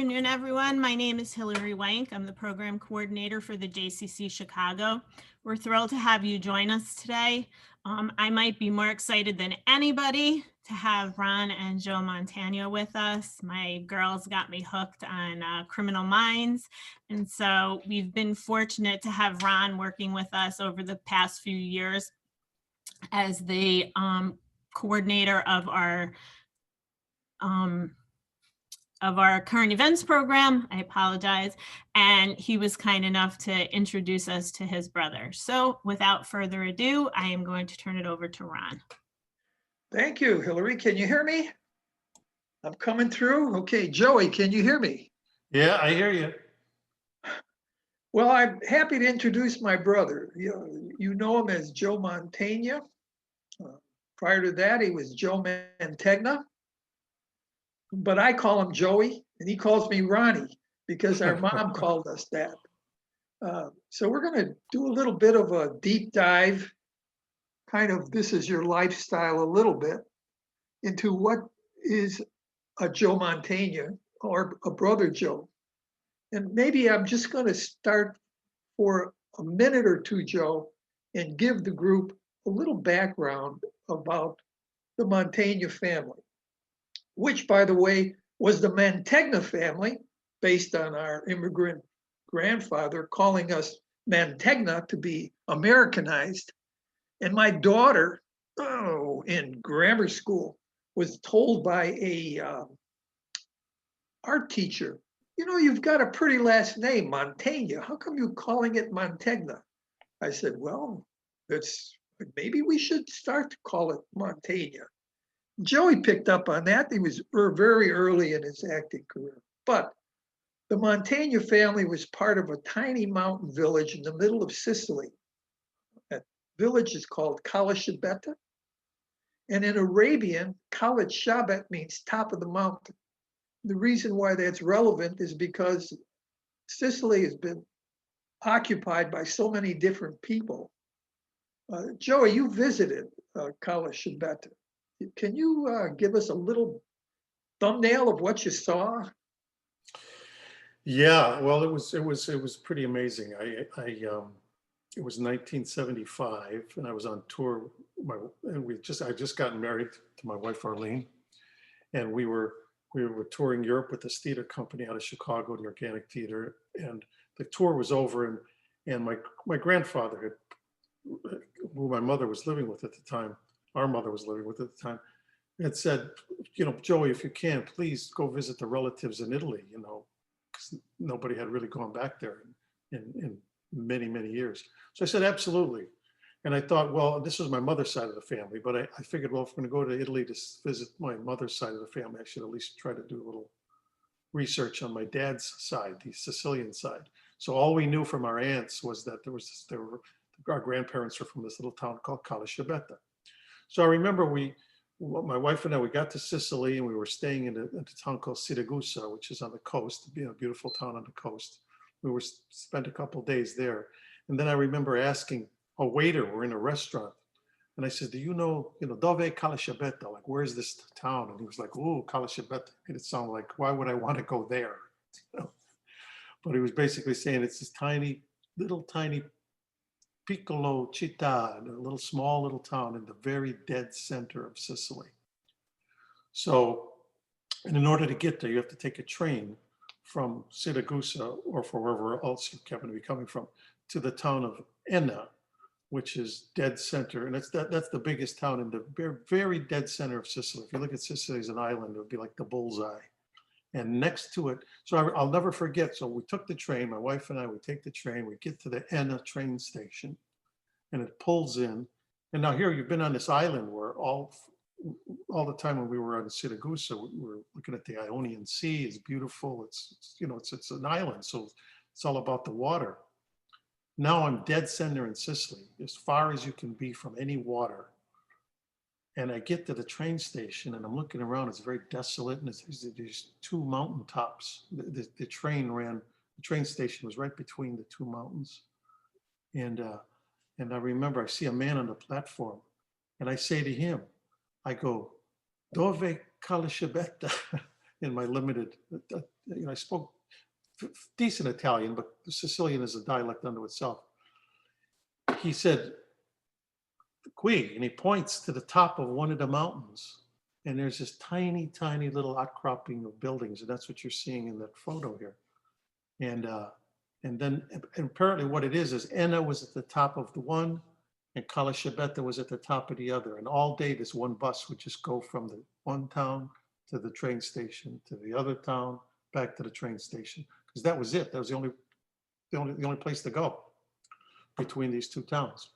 afternoon, everyone. My name is Hillary Wank. I'm the program coordinator for the JCC Chicago. We're thrilled to have you join us today. I might be more excited than anybody to have Ron and Joe Mantegna with us. My girls got me hooked on Criminal Minds. And so we've been fortunate to have Ron working with us over the past few years as the coordinator of our current events program. I apologize. And he was kind enough to introduce us to his brother. So without further ado, I am going to turn it over to Ron. Thank you, Hillary. Can you hear me? I'm coming through. Okay, Joey, can you hear me? Yeah, I hear you. Well, I'm happy to introduce my brother. You know him as Joe Mantegna. Prior to that, he was Joe Mantegna. But I call him Joey, and he calls me Ronnie because our mom called us that. So we're going to do a little bit of a deep dive, kind of this is your lifestyle a little bit, into what is a Joe Mantegna or a brother Joe. And maybe I'm just going to start for a minute or two, Joe, and give the group a little background about the Mantegna family, which, by the way, was the Mantegna family, based on our immigrant grandfather calling us Mantegna to be Americanized. And my daughter, in grammar school, was told by a art teacher, you've got a pretty last name, Mantegna. How come you're calling it Mantegna? I said, well, maybe we should start to call it Mantegna. Joey picked up on that. He was very early in his acting career. But the Mantegna family was part of a tiny mountain village in the middle of Sicily. That village is called Calasciabetta. And in Arabian, Calasciabet means top of the mountain. The reason why that's relevant is because Sicily has been occupied by so many different people. Joey, you visited Calasciabetta. Can you give us a little thumbnail of what you saw? Yeah, well, it was pretty amazing. It was 1975, and I was on tour. I just gotten married to my wife Arlene, and we were touring Europe with this theater company out of Chicago, the Organic Theater, and the tour was over, and my grandfather who my mother was living with at the time, our mother was living with at the time, had said, Joey, if you can, please go visit the relatives in Italy, because nobody had really gone back there in many, many years. So I said, absolutely. And I thought, well, this was my mother's side of the family, but I figured, well, if I'm going to go to Italy to visit my mother's side of the family, I should at least try to do a little research on my dad's side, the Sicilian side. So all we knew from our aunts was that our grandparents were from this little town called Calasciabetta. So I remember my wife and I, we got to Sicily and we were staying in a town called Siragusa, which is on the coast, a beautiful town on the coast. We spent a couple of days there. And then I remember asking a waiter, we're in a restaurant, and I said, do you know Dove Calasciabetta? Like, where's this town? And he was like, oh, Calasciabetta. And it sounded like, why would I want to go there? But he was basically saying it's this little tiny piccolo città, a small little town in the very dead center of Sicily. So, and in order to get there, you have to take a train from Siragusa or from wherever else you happen to be coming from to the town of Enna, which is dead center. And that's the biggest town in the very, very dead center of Sicily. If you look at Sicily as an island, it would be like the bullseye. And next to it, so I'll never forget. So we took the train, my wife and I, we take the train, we get to the Enna train station and it pulls in. And now here you've been on this island where all the time when we were on Siragusa, we were looking at the Ionian Sea. It's beautiful. It's an island. So it's all about the water. Now I'm dead center in Sicily, as far as you can be from any water. And I get to the train station and I'm looking around, it's very desolate and there's two mountain tops. The train station was right between the two mountains. And I remember I see a man on the platform and I say to him, I go, Dove Calasciabetta? in my limited, I spoke decent Italian, but Sicilian is a dialect unto itself. He said, "Qui," and he points to the top of one of the mountains, and there's this tiny, tiny little outcropping of buildings, and that's what you're seeing in that photo here. And then and apparently what it is Enna was at the top of the one, and Calasciabetta was at the top of the other. And all day, this one bus would just go from the one town to the train station, to the other town, back to the train station, because that was it. That was the only place to go between these two towns.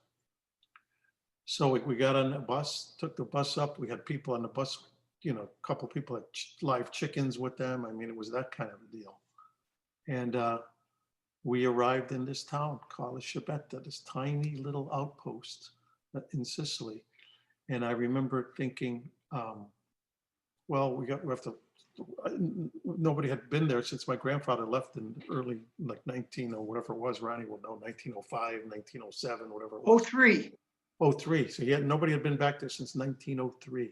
So we got on the bus, took the bus up. We had people on the bus, a couple of people had live chickens with them. I mean, it was that kind of a deal. And we arrived in this town, Calasciabetta, this tiny little outpost in Sicily. And I remember thinking, well, we have to, nobody had been there since my grandfather left in early, like 19 or whatever it was, Ronnie will know, 1905, 1907, whatever it was. 03. 03. So nobody had been back there since 1903.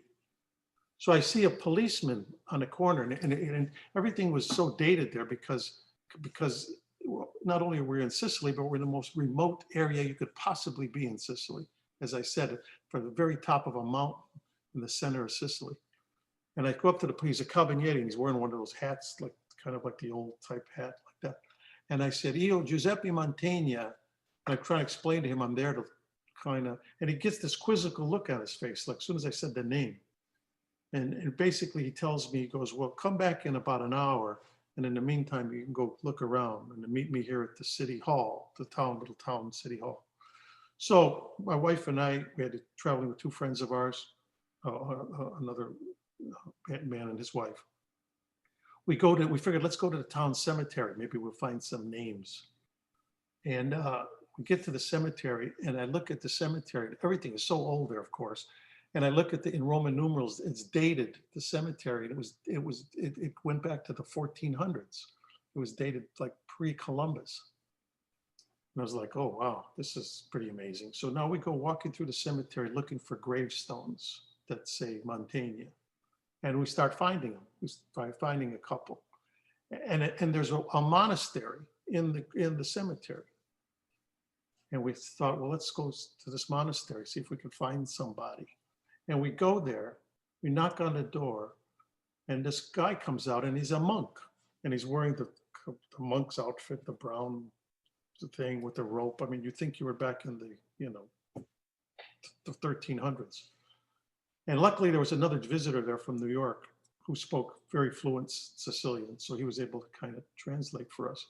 So I see a policeman on the corner, and everything was so dated there because not only were we in Sicily, but we're in the most remote area you could possibly be in Sicily. As I said, from the very top of a mountain in the center of Sicily. And I go up to the police, a carabinieri, and he's wearing one of those hats, like kind of like the old type hat like that. And I said, "Io, Giuseppe Mantegna." And I try to explain to him I'm there to kind of, and he gets this quizzical look on his face, like as soon as I said the name. And basically he tells me, he goes, "Well, come back in about an hour. And in the meantime, you can go look around and meet me here at the city hall, the little town city hall." So my wife and I, we had to traveling with two friends of ours, another man and his wife. We figured, let's go to the town cemetery. Maybe we'll find some names. And we get to the cemetery, and I look at the cemetery. Everything is so old there, of course. And I look at in Roman numerals, it's dated, the cemetery. It went back to the 1400s. It was dated like pre-Columbus. And I was like, oh, wow, this is pretty amazing. So now we go walking through the cemetery looking for gravestones that say Mantegna. And we start finding them. We start finding a couple. And there's a monastery in the cemetery. And we thought, well, let's go to this monastery, see if we can find somebody. And we go there, we knock on the door, and this guy comes out, and he's a monk. And he's wearing the monk's outfit, the brown thing with the rope. I mean, you think you were back in the 1300s. And luckily there was another visitor there from New York who spoke very fluent Sicilian. So he was able to kind of translate for us.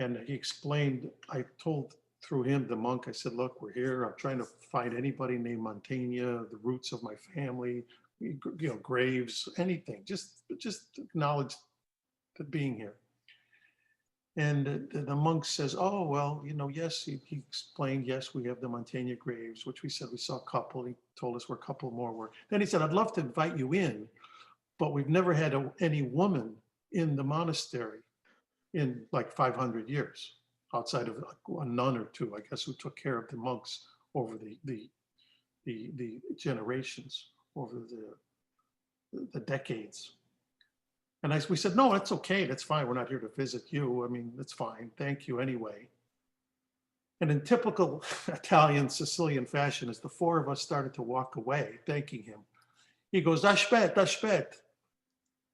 And he explained, I told through him, the monk, I said, "Look, we're here. I'm trying to find anybody named Mantegna, the roots of my family, graves, anything, just acknowledge the being here." And the monk says, "Oh, well, yes," he explained, "Yes, we have the Mantegna graves," which we said we saw a couple. He told us where a couple more were. Then he said, "I'd love to invite you in, but we've never had any woman in the monastery in like 500 years, outside of a nun or two, I guess, who took care of the monks over the generations, over the decades." And we said, "No, that's okay. That's fine. We're not here to visit you. I mean, that's fine. Thank you anyway." And in typical Italian Sicilian fashion, as the four of us started to walk away, thanking him, he goes, "Aspetta, aspetta."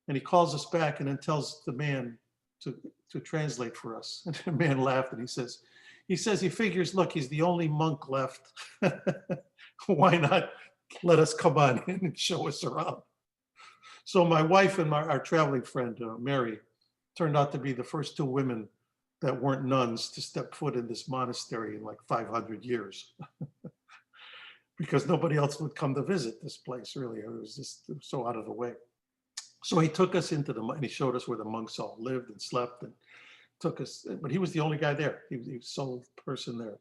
And he calls us back and then tells the man to translate for us. And the man laughed, and he says he figures, look, he's the only monk left. Why not let us come on in and show us around? So my wife and our traveling friend, Mary, turned out to be the first two women that weren't nuns to step foot in this monastery in like 500 years. Because nobody else would come to visit this place, really. It was so out of the way. So he took us and he showed us where the monks all lived and slept, and took us, but he was the only guy there. He was the sole person there.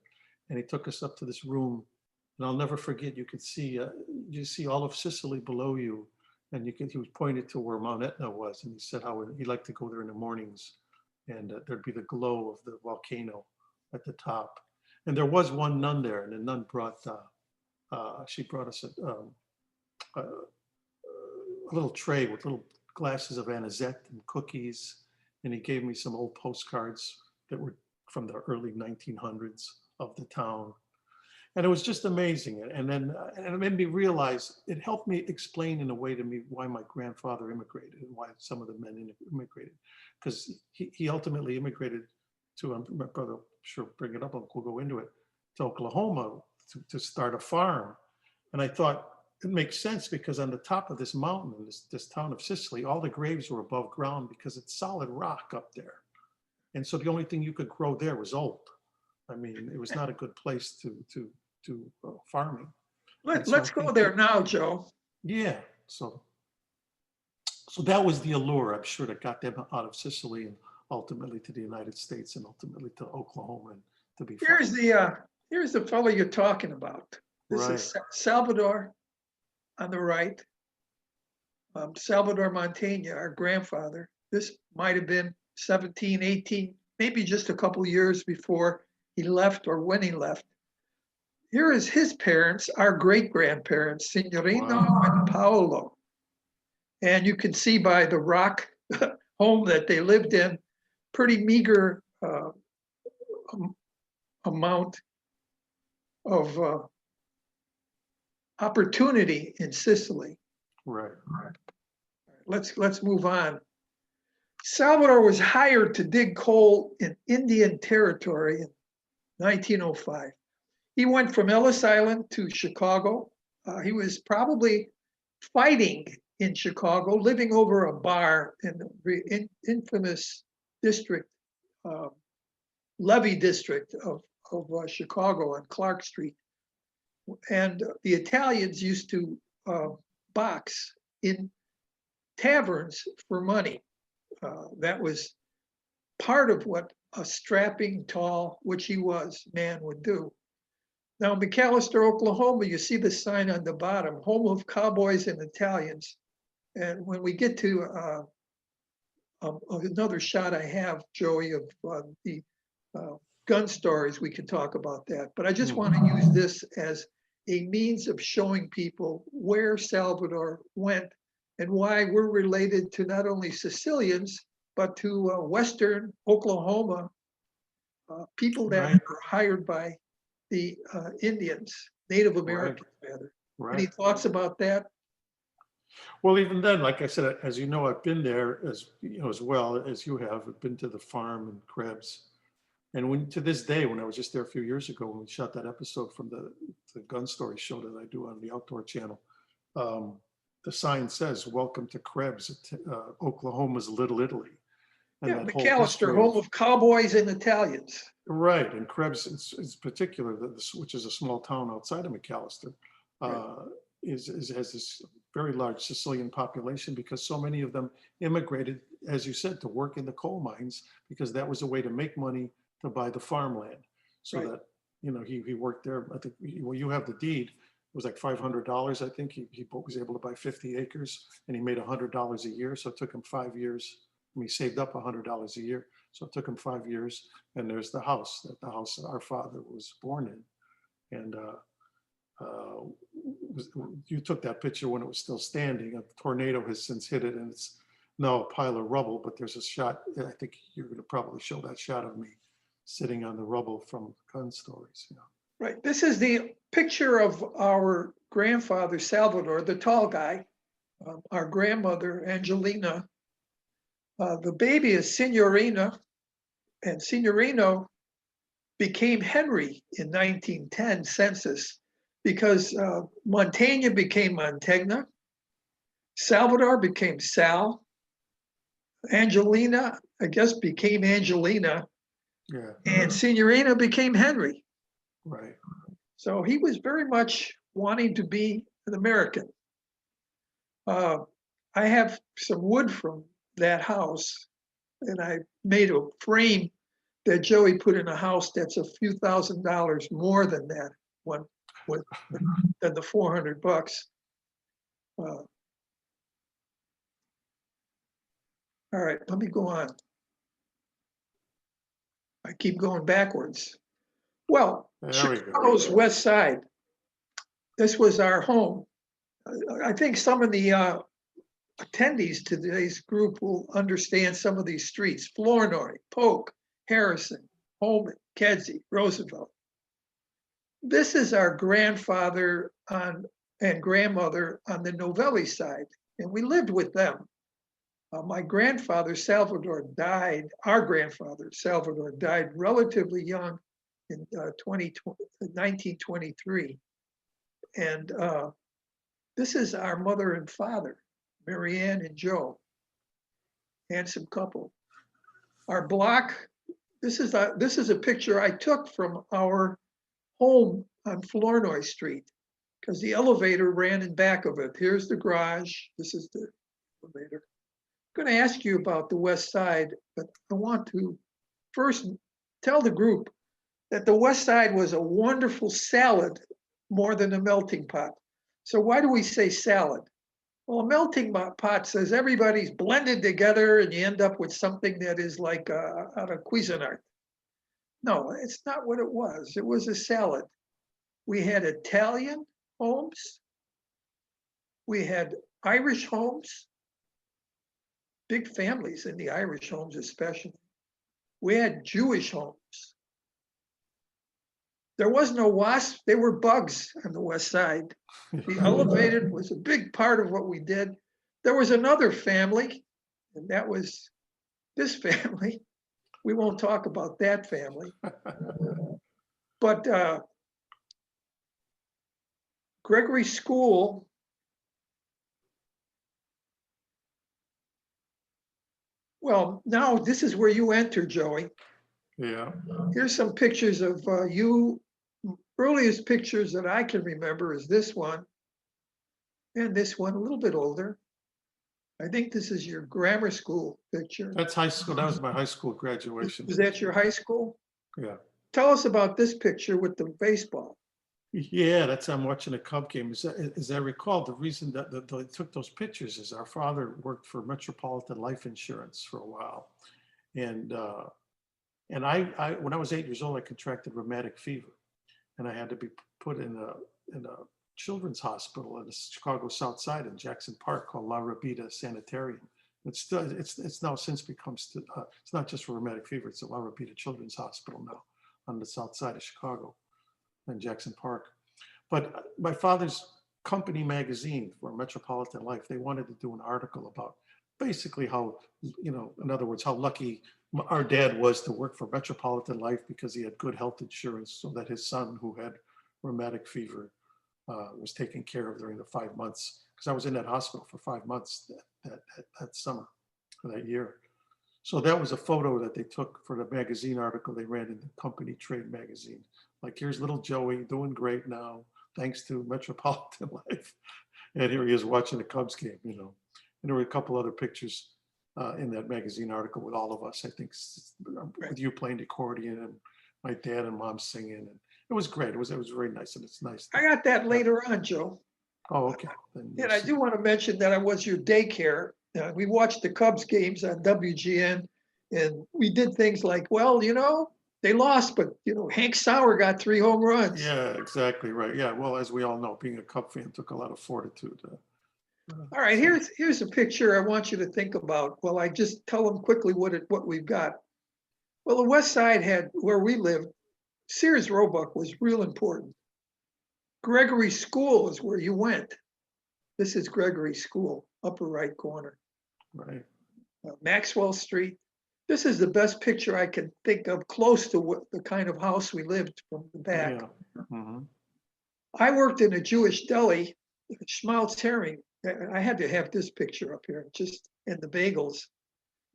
And he took us up to this room, and I'll never forget, you could see, you see all of Sicily below you. And he was pointed to where Mount Etna was, and he said how he liked to go there in the mornings, and there'd be the glow of the volcano at the top. And there was one nun there, and the nun brought, she brought us a little tray with little glasses of anisette and cookies. And he gave me some old postcards that were from the early 1900s of the town. And it was just amazing. And it made me realize, it helped me explain in a way to me why my grandfather immigrated and why some of the men immigrated. Because he ultimately immigrated to, my brother, sure, bring it up, we'll go into it, to Oklahoma to start a farm. And I thought, it makes sense because on the top of this mountain in this town of Sicily, all the graves were above ground because it's solid rock up there. And so the only thing you could grow there was old. I mean, it was not a good place to farming. Let's go there now, Joe. Yeah, so that was the allure, I'm sure, that got them out of Sicily and ultimately to the United States and ultimately to Oklahoma and to be farmers. Here's the fellow you're talking about. This is Salvador on the right. Salvador Mantegna, our grandfather. This might have been 17, 18, maybe just a couple years before he left or when he left. Here is his parents, our great-grandparents, Signorino and Paolo. And you can see by the rock home that they lived in, pretty meager amount of opportunity in Sicily. Right. Let's move on. Salvador was hired to dig coal in Indian territory in 1905. He went from Ellis Island to Chicago. He was probably fighting in Chicago, living over a bar in the infamous district, Levee district of Chicago on Clark Street. And the Italians used to box in taverns for money. That was part of what a strapping, tall, which he was, man would do. Now, McAlester, Oklahoma, you see the sign on the bottom, home of cowboys and Italians. And when we get to another shot I have, Joey, of the gun stories, we can talk about that. But I just want to use this as a means of showing people where Salvador went and why we're related to not only Sicilians, but to Western Oklahoma, people that were hired by the Indians, Native Americans, rather. Any thoughts about that? Well, even then, like I said, as you know, I've been there as well as you have. I've been to the farm and Krebs. And to this day, when I was just there a few years ago, when we shot that episode from the gun story show that I do on the Outdoor Channel, the sign says, "Welcome to Krebs, Oklahoma's Little Italy." And yeah, McAlester, home of cowboys and Italians. Right, and Krebs in particular, which is a small town outside of McAlester, has this very large Sicilian population because so many of them immigrated, as you said, to work in the coal mines because that was a way to make money to buy the farmland. So that, he worked there. I think, well, you have the deed. It was like $500. I think he was able to buy 50 acres and he made $100 a year. So it took him 5 years. He saved up $100 a year. So it took him 5 years. And there's the house that our father was born in. And you took that picture when it was still standing. A tornado has since hit it and it's now a pile of rubble, but there's a shot. I think you're going to probably show that shot of me sitting on the rubble from gun stories. Right. This is the picture of our grandfather, Salvador, the tall guy, our grandmother, Angelina. The baby is Signorina, and Signorino became Henry in 1910 census because Mantegna became Mantegna, Salvador became Sal, Angelina, I guess, became Angelina, and Signorina became Henry. Right. So he was very much wanting to be an American. I have some wood from that house, and I made a frame that Joey put in a house that's a few $1,000s more than that one, than the $400. All right, let me go on. I keep going backwards. Well, Chicago's west side, this was our home. I think some of the attendees to today's group will understand some of these streets: Flournoy, Polk, Harrison, Holman, Kedzie, Roosevelt. This is our grandfather and grandmother on the Novelli side, and we lived with them. My grandfather, Salvador, died, our grandfather, Salvador, died relatively young in 1923. And this is our mother and father, Marianne and Joe, handsome couple. Our block, this is a picture I took from our home on Flournoy Street, because the elevator ran in back of it. Here's the garage, this is the elevator. I'm going to ask you about the West Side, but I want to first tell the group that the West Side was a wonderful salad more than a melting pot. So why do we say salad? Well, a melting pot says everybody's blended together and you end up with something that is like out of Cuisinart. No, it's not what it was. It was a salad. We had Italian homes. We had Irish homes. Big families in the Irish homes especially. We had Jewish homes. There was no wasp, they were bugs on the West Side. The elevated was a big part of what we did. There was another family, and that was this family. We won't talk about that family. But Gregory School, well, now this is where you enter, Joey. Yeah. Here's some pictures of you. Earliest pictures that I can remember is this one and this one, a little bit older. I think this is your grammar school picture. That's high school. That was my high school graduation. Is that your high school? Yeah. Tell us about this picture with the baseball. Yeah, that's I'm watching a Cub game. As I recall, the reason that they took those pictures is our father worked for Metropolitan Life Insurance for a while, and I when I was 8 years old, I contracted rheumatic fever, and I had to be put in a children's hospital in the Chicago South Side in Jackson Park called La Rabida Sanitarium. It's now since become it's not just for rheumatic fever. It's a La Rabida Children's Hospital now on the South Side of Chicago in Jackson Park. But my father's company magazine for Metropolitan Life, they wanted to do an article about basically how, in other words, how lucky our dad was to work for Metropolitan Life because he had good health insurance so that his son, who had rheumatic fever, was taken care of during the 5 months. Because I was in that hospital for 5 months that summer, that year. So that was a photo that they took for the magazine article they ran in the company trade magazine. Like, here's little Joey doing great now, thanks to Metropolitan Life. And here he is watching the Cubs game, And there were a couple other pictures in that magazine article with all of us, I think, with you playing the accordion and my dad and mom singing. And it was great. It was very nice. And it's nice. I got that later on, Joe. Oh, okay. And I do want to mention that I was your daycare. We watched the Cubs games on WGN, and we did things like, well, they lost, but Hank Sauer got 3 home runs. Yeah, exactly right. Yeah, well, as we all know, being a Cub fan took a lot of fortitude. All right, here's a picture I want you to think about. Well, I just tell them quickly what we've got. Well, the West Side had, where we lived, Sears Roebuck was real important. Gregory School is where you went. This is Gregory School, upper right corner. Right. Maxwell Street. This is the best picture I can think of close to what the kind of house we lived from the back. Yeah. Mm-hmm. I worked in a Jewish deli, Schmaltz Herring. I had to have this picture up here, just in the bagels.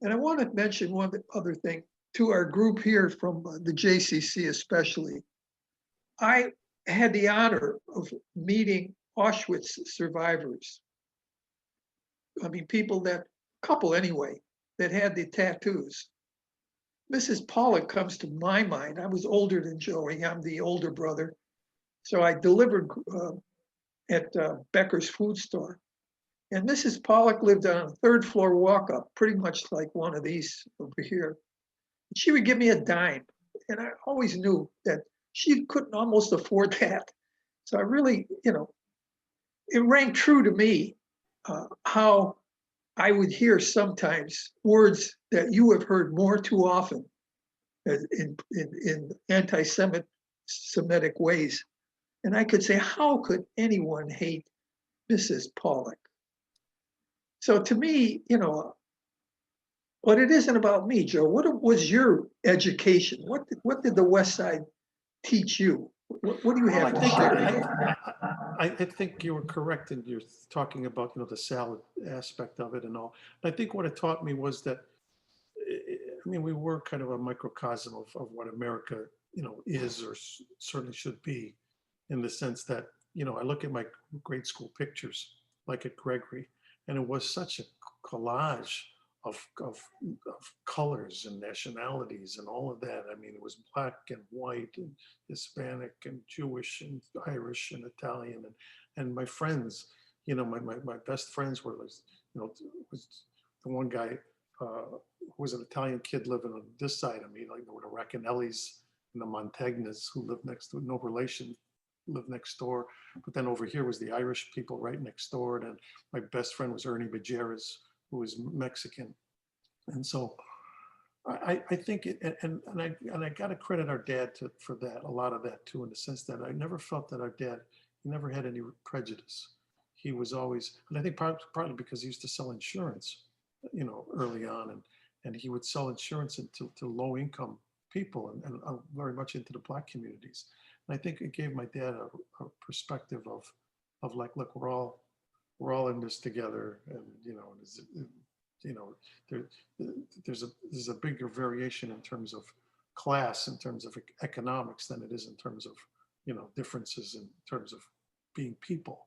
And I want to mention one other thing to our group here from the JCC especially. I had the honor of meeting Auschwitz survivors. I mean, couple anyway, that had the tattoos. Mrs. Pollock comes to my mind. I was older than Joey. I'm the older brother. So I delivered at Becker's food store. And Mrs. Pollock lived on a 3rd floor walk up, pretty much like one of these over here. She would give me a dime. And I always knew that she couldn't almost afford that. So I really, it rang true to me how I would hear sometimes words that you have heard more too often in anti-Semitic ways. And I could say, how could anyone hate Mrs. Pollock? So to me, but it isn't about me, Joe. What was your education? What did the West Side teach you? What do you have to share? I think you were correct in your talking about, the salad aspect of it and all. I think what it taught me was that, I mean, we were kind of a microcosm of what America, is or certainly should be, in the sense that, I look at my grade school pictures, like at Gregory, and it was such a collage of colors and nationalities and all of that. I mean, it was black and white and Hispanic and Jewish and Irish and Italian and my friends, my best friends were, was the one guy who was an Italian kid living on this side of me, like the Racanellis and the Mantegnas who lived next to, no relation, lived next door. But then over here was the Irish people right next door. And then my best friend was Ernie Majerez, who was Mexican. And so I think, and I got to credit our dad for that, a lot of that too, in the sense that I never felt that our dad, he never had any prejudice. He was always, and I think partly because he used to sell insurance, early on, and he would sell insurance to low income people and very much into the Black communities. And I think it gave my dad a perspective of like, look, we're all in this together, and there's a bigger variation in terms of class, in terms of economics, than it is in terms of differences in terms of being people.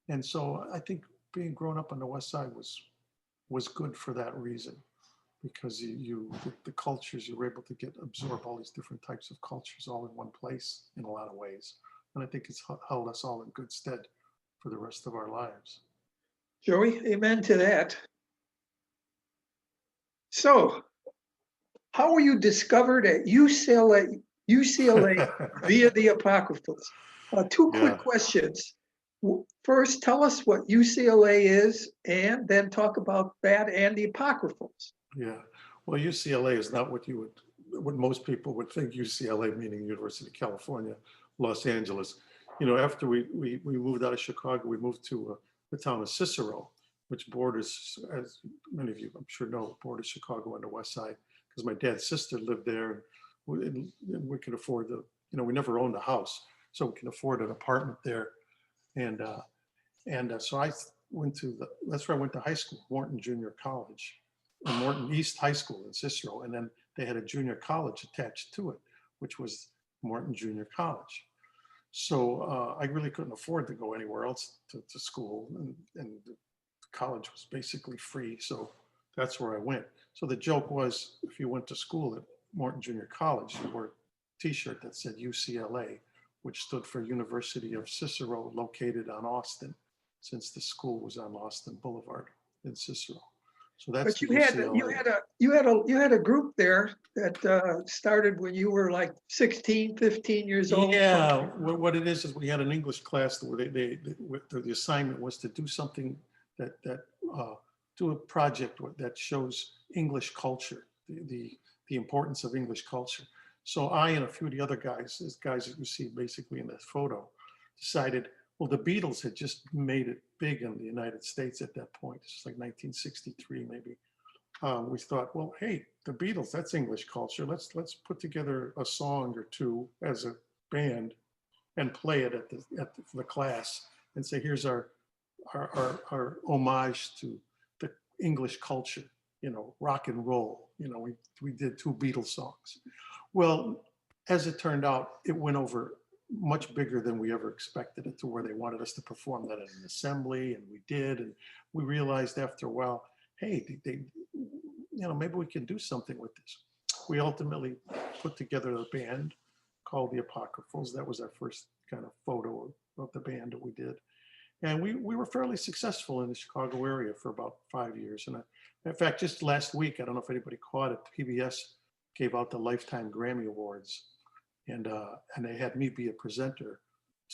And so I think being grown up on the West Side was good for that reason, because the cultures, you were able to absorb all these different types of cultures all in one place in a lot of ways. And I think it's held us all in good stead for the rest of our lives. Joey, amen to that. So, how were you discovered at UCLA via the Apocryphals? Two quick questions. First, tell us what UCLA is, and then talk about that and the Apocryphals. Yeah, well, UCLA is not what most people would think UCLA, meaning University of California, Los Angeles. After we moved out of Chicago, we moved to the town of Cicero, which borders, as many of you I'm sure know, borders Chicago on the West Side, because my dad's sister lived there, and we could afford we never owned a house, so we can afford an apartment there. And so that's where I went to high school, Morton Junior College, and Morton East High School in Cicero. And then they had a junior college attached to it, which was Morton Junior College. So I really couldn't afford to go anywhere else to school, and college was basically free. So that's where I went. So the joke was, if you went to school at Morton Junior College, you wore a t-shirt that said UCLA, which stood for University of Cicero, located on Austin, since the school was on Austin Boulevard in Cicero. So that's. But you had a group there that started when you were like 16, 15 years old. Yeah, what it is we had an English class where the assignment was to do something do a project that shows English culture, the importance of English culture. So I and a few of the other guys that you see basically in this photo, decided, well, the Beatles had just made it big in the United States at that point. It's like 1963, maybe. We thought, well, hey, the Beatles, that's English culture. Let's put together a song or two as a band and play it at the class and say, here's our homage to the English culture, rock and roll. We did 2 Beatles songs. Well, as it turned out, it went over much bigger than we ever expected it to, where they wanted us to perform that at an assembly, and we did. And we realized after a while, hey, maybe we can do something with this. We ultimately put together a band called the Apocryphals. That was our first kind of photo of the band that we did. And we were fairly successful in the Chicago area for about 5 years. And in fact, just last week, I don't know if anybody caught it, PBS gave out the Lifetime Grammy Awards. And they had me be a presenter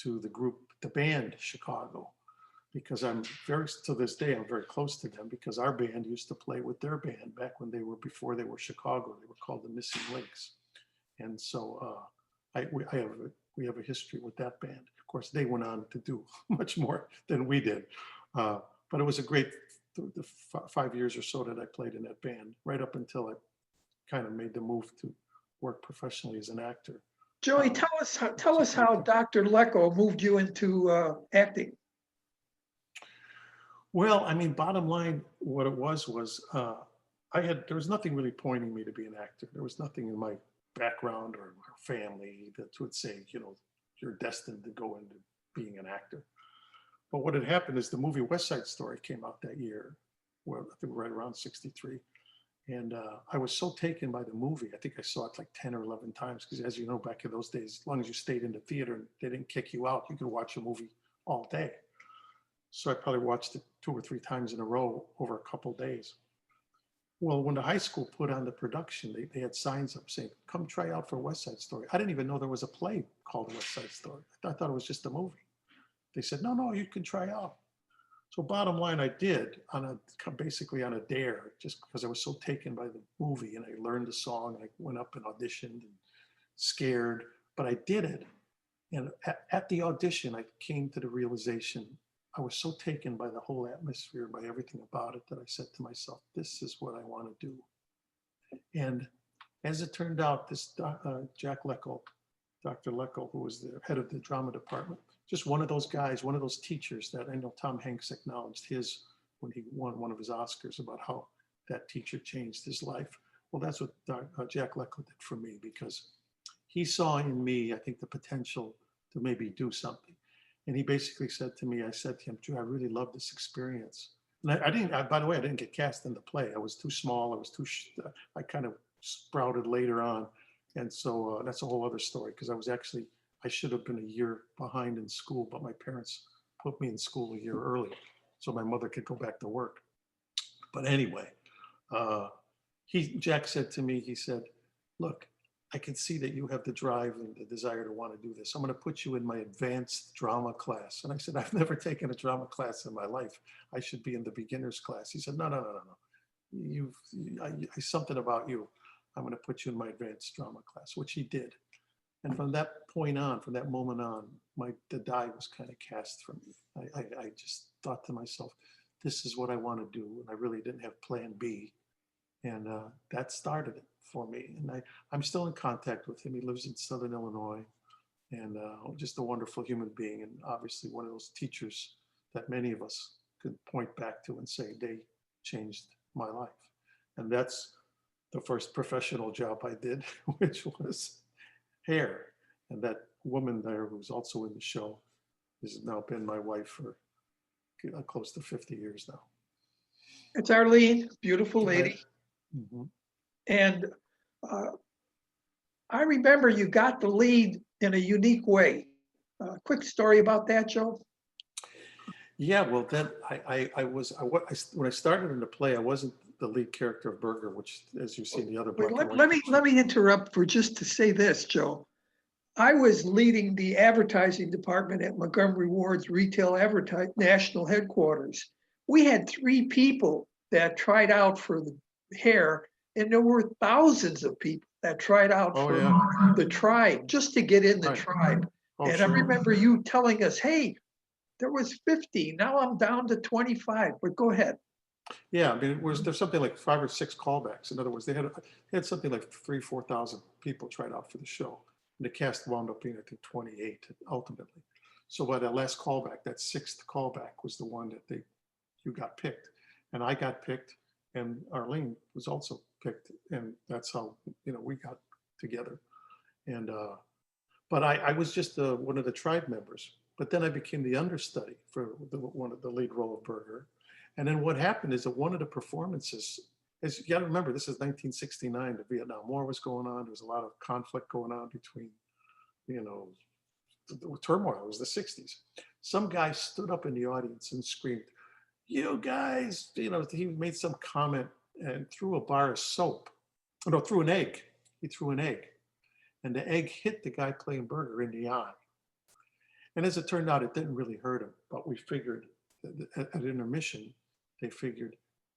to the band Chicago. because to this day, I'm very close to them because our band used to play with their band back when before they were Chicago. They were called the Missing Links. And so we have a history with that band. Of course, they went on to do much more than we did. But it was a great, the 5 years or so that I played in that band, right up until I kind of made the move to work professionally as an actor. Joey, tell us how Dr. Lecco moved you into acting. Well, I mean, bottom line, what it was there was nothing really pointing me to be an actor. There was nothing in my background or family that would say, you're destined to go into being an actor. But what had happened is the movie West Side Story came out that year, well, I think right around 63. And I was so taken by the movie. I think I saw it like 10 or 11 times because, as you know, back in those days, as long as you stayed in the theater and they didn't kick you out, you could watch a movie all day. So I probably watched it 2 or 3 times in a row over a couple of days. Well, when the high school put on the production, they had signs up saying, come try out for West Side Story. I didn't even know there was a play called West Side Story. I thought it was just a movie. They said, no, you can try out. So bottom line, I did basically on a dare, just because I was so taken by the movie and I learned the song and I went up and auditioned and scared, but I did it. And at the audition, I came to the realization, I was so taken by the whole atmosphere, by everything about it, that I said to myself, this is what I want to do. And as it turned out, this Jack Lecco, Dr. Lecco, who was the head of the drama department, just one of those guys, one of those teachers that I know Tom Hanks acknowledged when he won one of his Oscars about how that teacher changed his life. Well, that's what Jack Lecco did for me, because he saw in me, I think, the potential to maybe do something. And he basically said to me, I said to him, Drew, I really love this experience. And by the way, I didn't get cast in the play. I was too small. I kind of sprouted later on. And so that's a whole other story, because I should have been a year behind in school, but my parents put me in school a year early so my mother could go back to work. But anyway, Jack said to me, he said, look, I can see that you have the drive and the desire to want to do this. I'm going to put you in my advanced drama class. And I said, I've never taken a drama class in my life. I should be in the beginner's class. He said, no. Something about you. I'm going to put you in my advanced drama class, which he did. And from that point on, from that moment on, the die was kind of cast for me. I just thought to myself, this is what I want to do. And I really didn't have plan B. And that started it for me. And I'm still in contact with him. He lives in Southern Illinois, and just a wonderful human being. And obviously one of those teachers that many of us could point back to and say, they changed my life. And that's the first professional job I did, which was hair. And that woman there, who's also in the show, has now been my wife for close to 50 years now. It's Arlene, beautiful lady. Mm-hmm. And I remember you got the lead in a unique way. Quick story about that, Joe? Yeah, well, then when I started in the play, I wasn't the lead character of Berger, which, as you see in the other black and white. Let me interrupt for just to say this, Joe. I was leading the advertising department at Montgomery Ward's retail national headquarters. We had 3 people that tried out for the hair, and there were thousands of people that tried out the tribe, just to get in the tribe. And sure. I remember you telling us, hey, there was 50, now I'm down to 25, but go ahead. Yeah, I mean, there's something like 5 or 6 callbacks. In other words, they had something like 3,000 or 4,000 people tried out for the show. And the cast wound up being, I think, 28 ultimately. So by that last callback, that 6th callback was the one that you got picked. And I got picked, and Arlene was also picked. And that's how, we got together. And, but I was just one of the tribe members. But then I became the understudy for one of the lead role of Berger. And then what happened is that one of the performances, as you got to remember, this is 1969. The Vietnam War was going on. There was a lot of conflict going on between, the turmoil. It was the 60s. Some guy stood up in the audience and screamed, "You guys!" He made some comment and threw a bar of soap. No, threw an egg. He threw an egg, and the egg hit the guy playing Berger in the eye. And as it turned out, it didn't really hurt him. But we figured at intermission, they figured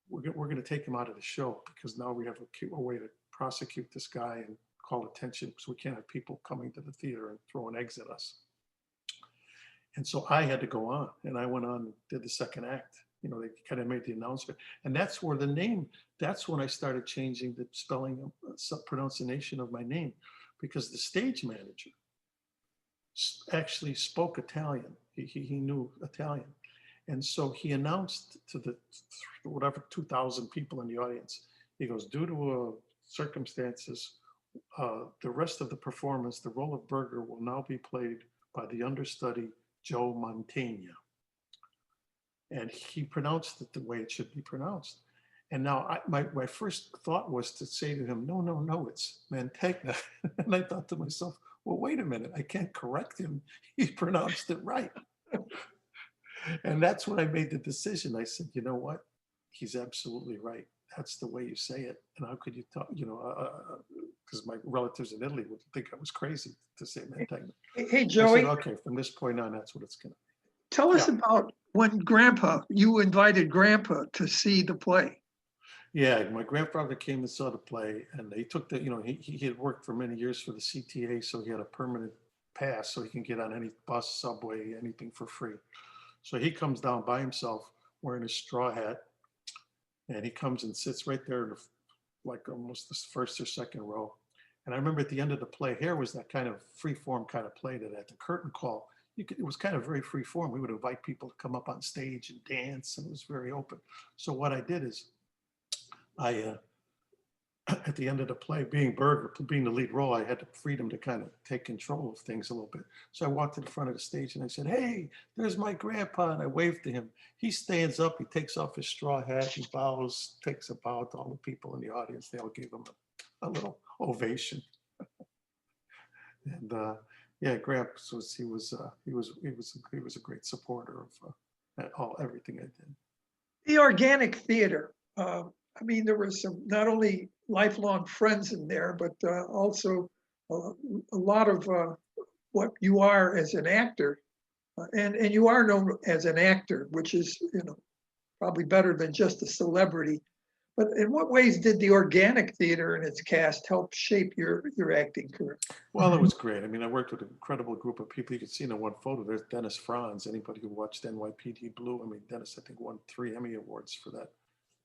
we're going to take him out of the show because now we have a way to prosecute this guy and call attention, because we can't have people coming to the theater and throwing eggs at us. And so I had to go on, and I went on and did the second act. You know, they kind of made the announcement, and that's where the name, that's when I started changing the spelling of pronunciation of my name, because the stage manager actually spoke Italian. He knew Italian. And so he announced to the whatever 2,000 people in the audience, he goes, due to circumstances, the rest of the performance, the role of Berger will now be played by the understudy, Joe Mantegna. And he pronounced it the way it should be pronounced. And now my first thought was to say to him, no, it's Mantegna. And I thought to myself, well, wait a minute, I can't correct him. He pronounced it right. And that's when I made the decision. I said, you know what? He's absolutely right. That's the way you say it. And how could you talk, you know, because my relatives in Italy would think I was crazy to say Mantegna. Hey, Joey. I said, okay, from this point on, that's what it's going to be. Tell us about when you invited Grandpa to see the play. Yeah, my grandfather came and saw the play, and he took the, you know, he had worked for many years for the CTA, so he had a permanent pass, so he can get on any bus, subway, anything for free. So he comes down by himself wearing a straw hat, and he comes and sits right there in the, like almost the first or second row. And I remember at the end of the play, here was that kind of free form kind of play that at the curtain call, it was kind of very free form. We would invite people to come up on stage and dance, and it was very open. So what I did is I, at the end of the play, being Berger, being the lead role, I had the freedom to kind of take control of things a little bit. So I walked to the front of the stage and I said, hey, there's my grandpa. And I waved to him. He stands up, he takes off his straw hat, he bows, takes a bow to all the people in the audience. They all gave him a little ovation. And yeah, Gramps he was a great supporter of everything I did. The organic theater. I mean, there were some not only lifelong friends in there, but also a lot of what you are as an actor, and you are known as an actor, which is, you know, probably better than just a celebrity. But in what ways did the organic theater and its cast help shape your acting career? Well, it was great. I mean, I worked with an incredible group of people. You can see in the one photo, there's Dennis Franz. Anybody who watched NYPD Blue, I mean, Dennis, I think, won 3 Emmy Awards for that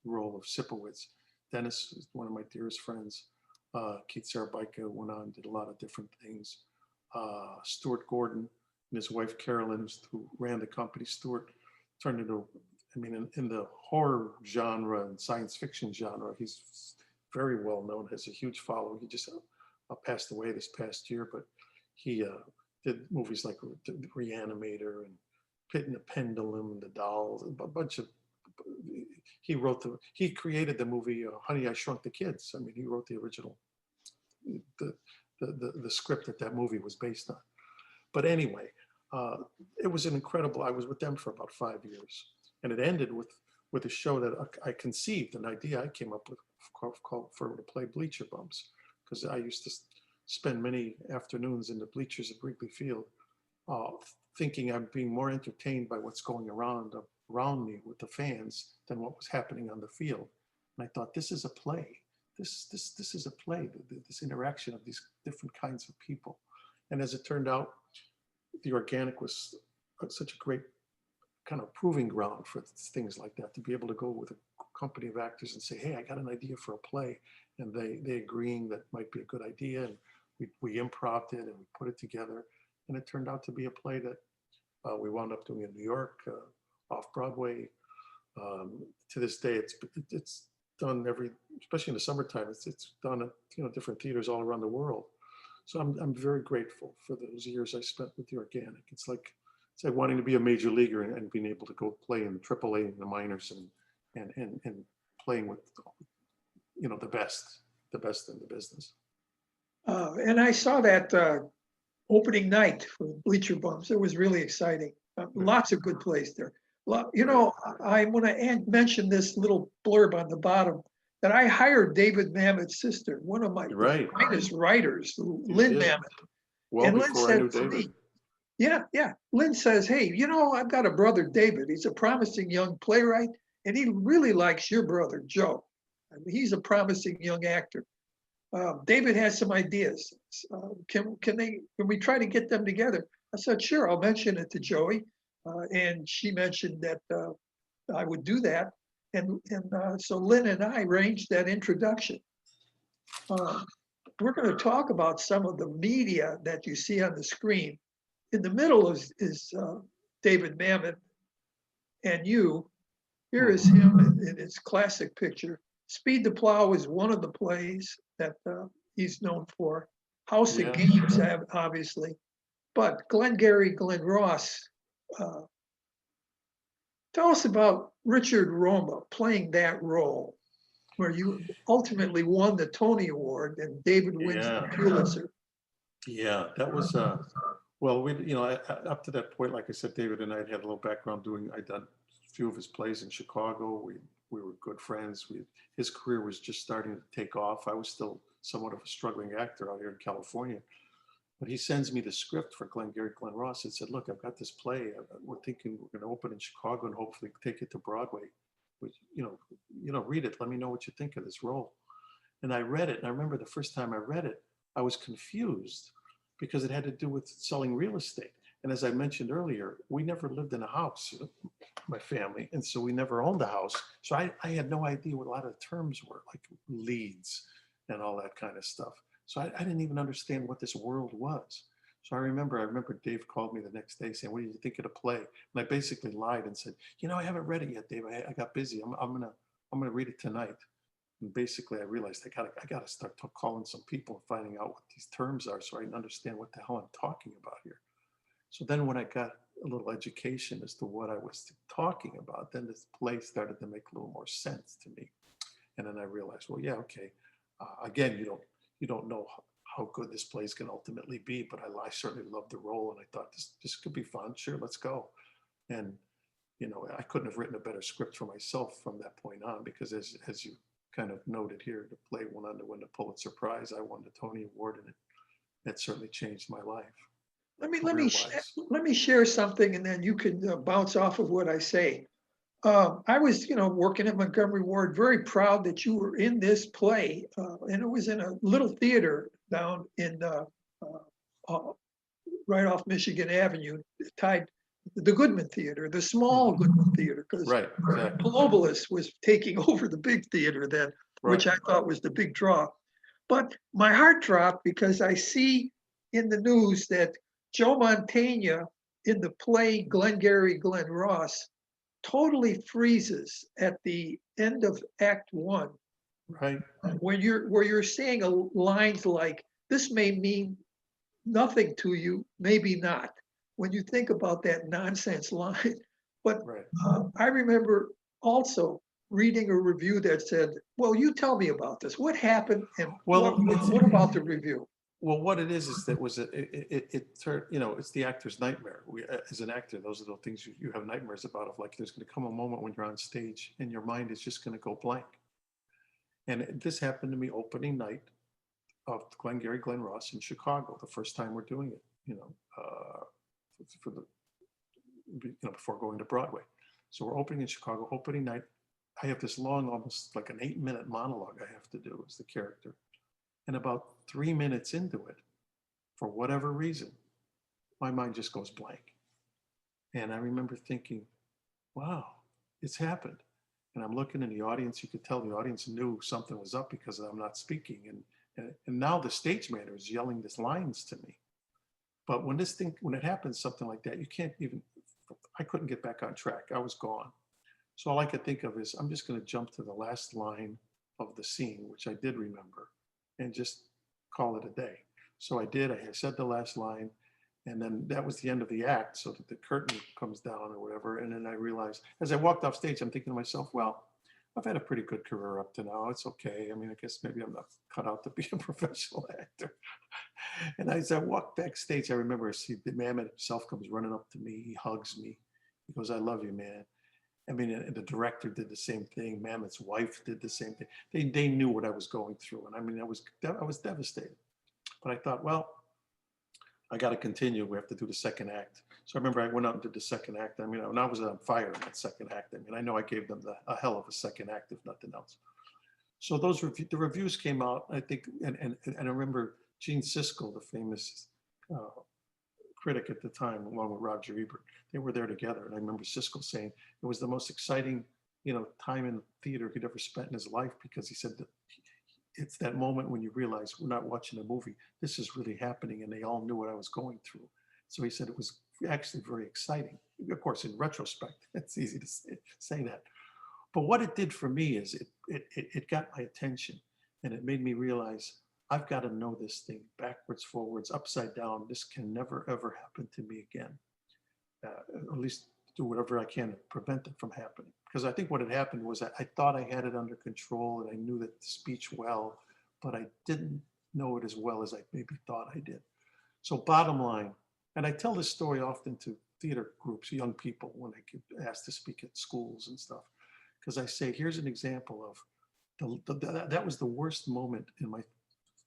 role of Sipowicz. Dennis is one of my dearest friends. Keith Sarabika went on, did a lot of different things. Stuart Gordon and his wife Carolyn, who ran the company. Stuart turned into, I mean, in the horror genre and science fiction genre, he's very well known, has a huge following. He just passed away this past year, but he did movies like The Reanimator and Pit and the Pendulum and The Dolls, a bunch of. He created the movie Honey, I Shrunk the Kids. I mean, he wrote the original, the script that movie was based on. But anyway, it was an incredible, I was with them for about 5 years. And it ended with a show that I conceived, an idea I came up with called to play Bleacher Bumps, because I used to spend many afternoons in the bleachers at Wrigley Field, thinking I'm being more entertained by what's going around me with the fans than what was happening on the field. And I thought, this is a play. This is a play, this interaction of these different kinds of people. And as it turned out, the organic was such a great kind of proving ground for things like that, to be able to go with a company of actors and say, hey, I got an idea for a play. And they agreeing that might be a good idea. And we improv'd it and we put it together. And it turned out to be a play that we wound up doing in New York, off Broadway. To this day, it's done especially in the summertime, it's done at different theaters all around the world. So I'm very grateful for those years I spent with the organic. It's like wanting to be a major leaguer and being able to go play in the AAA and the minors and playing with the best in the business. And I saw that opening night for Bleacher Bumps. It was really exciting. Lots of good plays there. Well, I want to mention this little blurb on the bottom, that I hired David Mamet's sister, one of my finest writers, Lynn Mamet. Well, and Lynn said to me, Yeah, yeah. Lynn says, hey, I've got a brother, David. He's a promising young playwright, and he really likes your brother, Joe. I mean, he's a promising young actor. David has some ideas. Can we try to get them together? I said, sure, I'll mention it to Joey. And she mentioned that I would do that. And so Lynn and I arranged that introduction. We're going to talk about some of the media that you see on the screen. In the middle is David Mamet and you. Here is him in his classic picture. Speed the Plow is one of the plays that he's known for. House of Games, obviously. But Glengarry Glen Ross, tell us about Richard Roma playing that role, where you ultimately won the Tony Award and David wins the Pulitzer. Yeah, that was, well, up to that point, like I said, David and I had a little background I'd done a few of his plays in Chicago. We were good friends. His career was just starting to take off. I was still somewhat of a struggling actor out here in California. But he sends me the script for Glengarry Glen Ross and said, look, I've got this play. We're thinking we're going to open in Chicago and hopefully take it to Broadway. But, read it. Let me know what you think of this role. And I read it. And I remember the first time I read it, I was confused because it had to do with selling real estate. And as I mentioned earlier, we never lived in a house, my family. And so we never owned a house. So I had no idea what a lot of the terms were, like leads and all that kind of stuff. So I didn't even understand what this world was. So I remember Dave called me the next day saying, what do you think of the play? And I basically lied and said, I haven't read it yet, Dave. I got busy. I'm gonna read it tonight. And basically I realized I gotta start calling some people and finding out what these terms are so I can understand what the hell I'm talking about here. So then when I got a little education as to what I was talking about, then this play started to make a little more sense to me. And then I realized, well, yeah, okay. Again, you don't know how good this play is going to ultimately be, but I certainly loved the role, and I thought this could be fun. Sure, let's go. And I couldn't have written a better script for myself from that point on, because as you kind of noted here, the play went on to win the Pulitzer Prize. I won the Tony Award, and it certainly changed my life. Let me share something, and then you can bounce off of what I say. I was, working at Montgomery Ward, very proud that you were in this play, and it was in a little theater down in right off Michigan Avenue, tied the Goodman Theater, the small Goodman Theater, because right, exactly. Palobolis was taking over the big theater then, which I thought was the big draw. But my heart dropped because I see in the news that Joe Mantegna in the play Glengarry Glen Ross totally freezes at the end of Act 1. Right. Where you're saying lines like, this may mean nothing to you, maybe not, when you think about that nonsense line. But I remember also reading a review that said, well, you tell me about this. What happened, and what about the review? Well, what it is that it's the actor's nightmare. As an actor, those are the things you have nightmares about, of like, there's going to come a moment when you're on stage and your mind is just going to go blank. And this happened to me opening night of Glengarry Glen Ross in Chicago, the first time we're doing it, before going to Broadway. So we're opening in Chicago, opening night. I have this long, almost like an 8-minute monologue I have to do as the character. And about 3 minutes into it, for whatever reason, my mind just goes blank. And I remember thinking, wow, it's happened. And I'm looking in the audience. You could tell the audience knew something was up because I'm not speaking. And now the stage manager is yelling these lines to me. But when it happens, something like that, I couldn't get back on track. I was gone. So all I could think of is, I'm just going to jump to the last line of the scene, which I did remember, and just call it a day. So I did. I said the last line, and then that was the end of the act, so that the curtain comes down or whatever. And then I realized, as I walked off stage, I'm thinking to myself, well, I've had a pretty good career up to now. It's okay. I mean, I guess maybe I'm not cut out to be a professional actor. And as I walked backstage, I remember the Mamet himself comes running up to me. He hugs me. He goes, I love you, man. I mean, and the director did the same thing. Mamet's wife did the same thing. They knew what I was going through. And I mean, I was devastated. But I thought, well, I got to continue. We have to do the second act. So I remember I went out and did the second act. I mean, I was on fire in that second act. I mean, I know I gave them a hell of a second act, if nothing else. So the reviews came out, I think, and I remember Gene Siskel, the famous critic at the time, along with Roger Ebert, they were there together. And I remember Siskel saying it was the most exciting, time in theater he'd ever spent in his life, because he said that it's that moment when you realize we're not watching a movie, this is really happening, and they all knew what I was going through. So he said it was actually very exciting. Of course, in retrospect, it's easy to say that. But what it did for me is it got my attention, and it made me realize I've got to know this thing backwards, forwards, upside down. This can never, ever happen to me again. At least do whatever I can to prevent it from happening. Because I think what had happened was I thought I had it under control, and I knew that speech well, but I didn't know it as well as I maybe thought I did. So bottom line, and I tell this story often to theater groups, young people, when I get asked to speak at schools and stuff, because I say, here's an example of that was the worst moment in my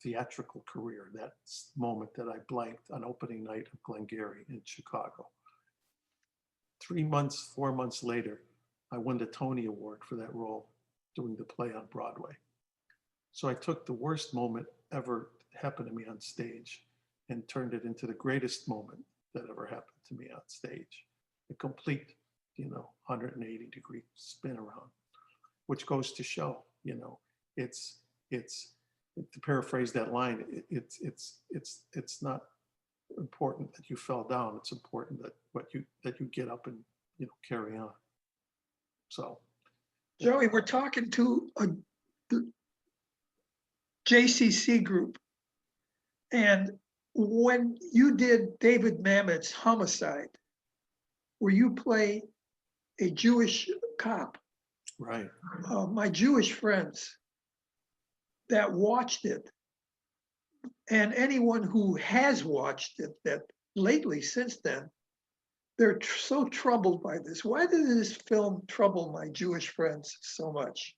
theatrical career, that moment that I blanked on opening night of Glengarry in Chicago. 3 months, 4 months later, I won the Tony Award for that role doing the play on Broadway. So I took the worst moment ever happened to me on stage and turned it into the greatest moment that ever happened to me on stage. A complete, 180-degree spin around, which goes to show, it's to paraphrase that line, it's not important that you fell down. It's important that you get up and carry on. So, Joey, we're talking to the JCC group, and when you did David Mamet's Homicide, where you play a Jewish cop, right. My Jewish friends that watched it, and anyone who has watched it that lately since then, they're so troubled by this. Why did this film trouble my Jewish friends so much?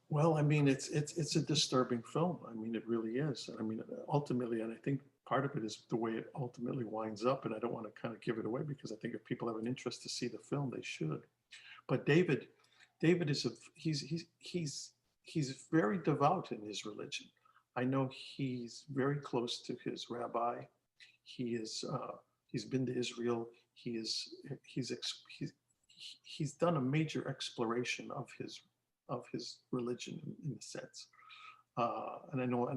Well, I mean, it's a disturbing film. I mean, it really is. I mean, ultimately, and I think part of it is the way it ultimately winds up. And I don't want to kind of give it away, because I think if people have an interest to see the film, they should. But David is he's very devout in his religion. I know he's very close to his rabbi. He's been to Israel. He's done a major exploration of his religion in a sense. And I know,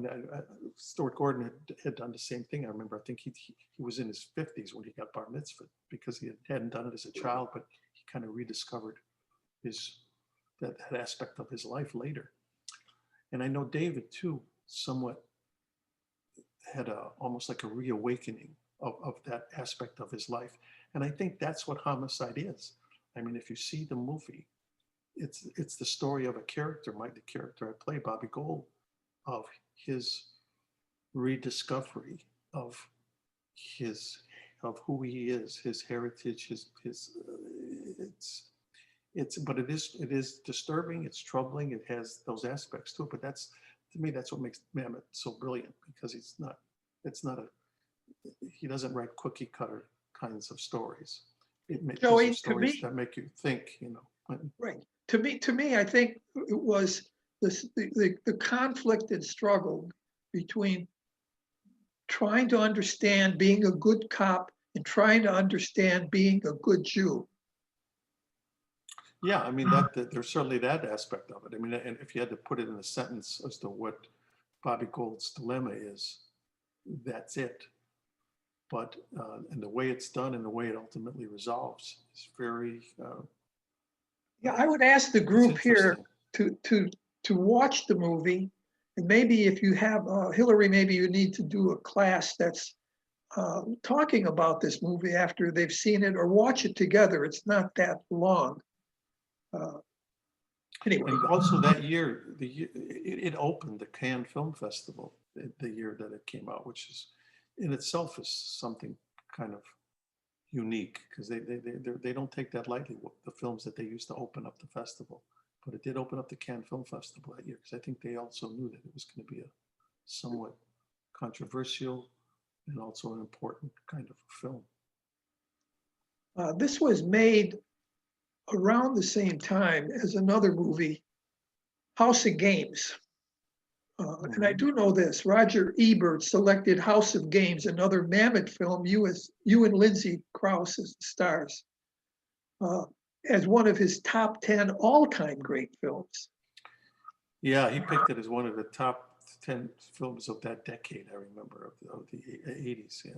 Stuart Gordon had done the same thing. I remember, I think he was in his 50s when he got bar mitzvah, because he hadn't done it as a child, but he kind of rediscovered that aspect of his life later. And I know David too, somewhat had almost like a reawakening of that aspect of his life. And I think that's what Homicide is. I mean, if you see the movie, it's the story of a character, the character I play, Bobby Gold, of his rediscovery of who he is, his heritage, but it is disturbing, it's troubling, it has those aspects to it. But to me, that's what makes Mamet so brilliant, because he doesn't write cookie cutter kinds of stories. Joey, stories that make you think, Right. To me, I think it was the conflict and struggle between trying to understand being a good cop and trying to understand being a good Jew. Yeah, I mean, there's certainly that aspect of it. I mean, and if you had to put it in a sentence as to what Bobby Gold's dilemma is, that's it. But and the way it's done and the way it ultimately resolves is very. Yeah, I would ask the group here to watch the movie, and maybe if you have Hillary, maybe you need to do a class that's talking about this movie after they've seen it, or watch it together. It's not that long. Anyway. And also that year, it opened the Cannes Film Festival the year that it came out, which is in itself is something kind of unique, because they don't take that lightly, the films that they used to open up the festival. But it did open up the Cannes Film Festival that year, because I think they also knew that it was going to be a somewhat controversial and also an important kind of film. This was made around the same time as another movie, House of Games. And I do know this, Roger Ebert selected House of Games, another mammoth film, you and Lindsay Krause as the stars, as one of his top 10 all-time great films. Yeah, he picked it as one of the top 10 films of that decade, I remember, of the 80s, yeah.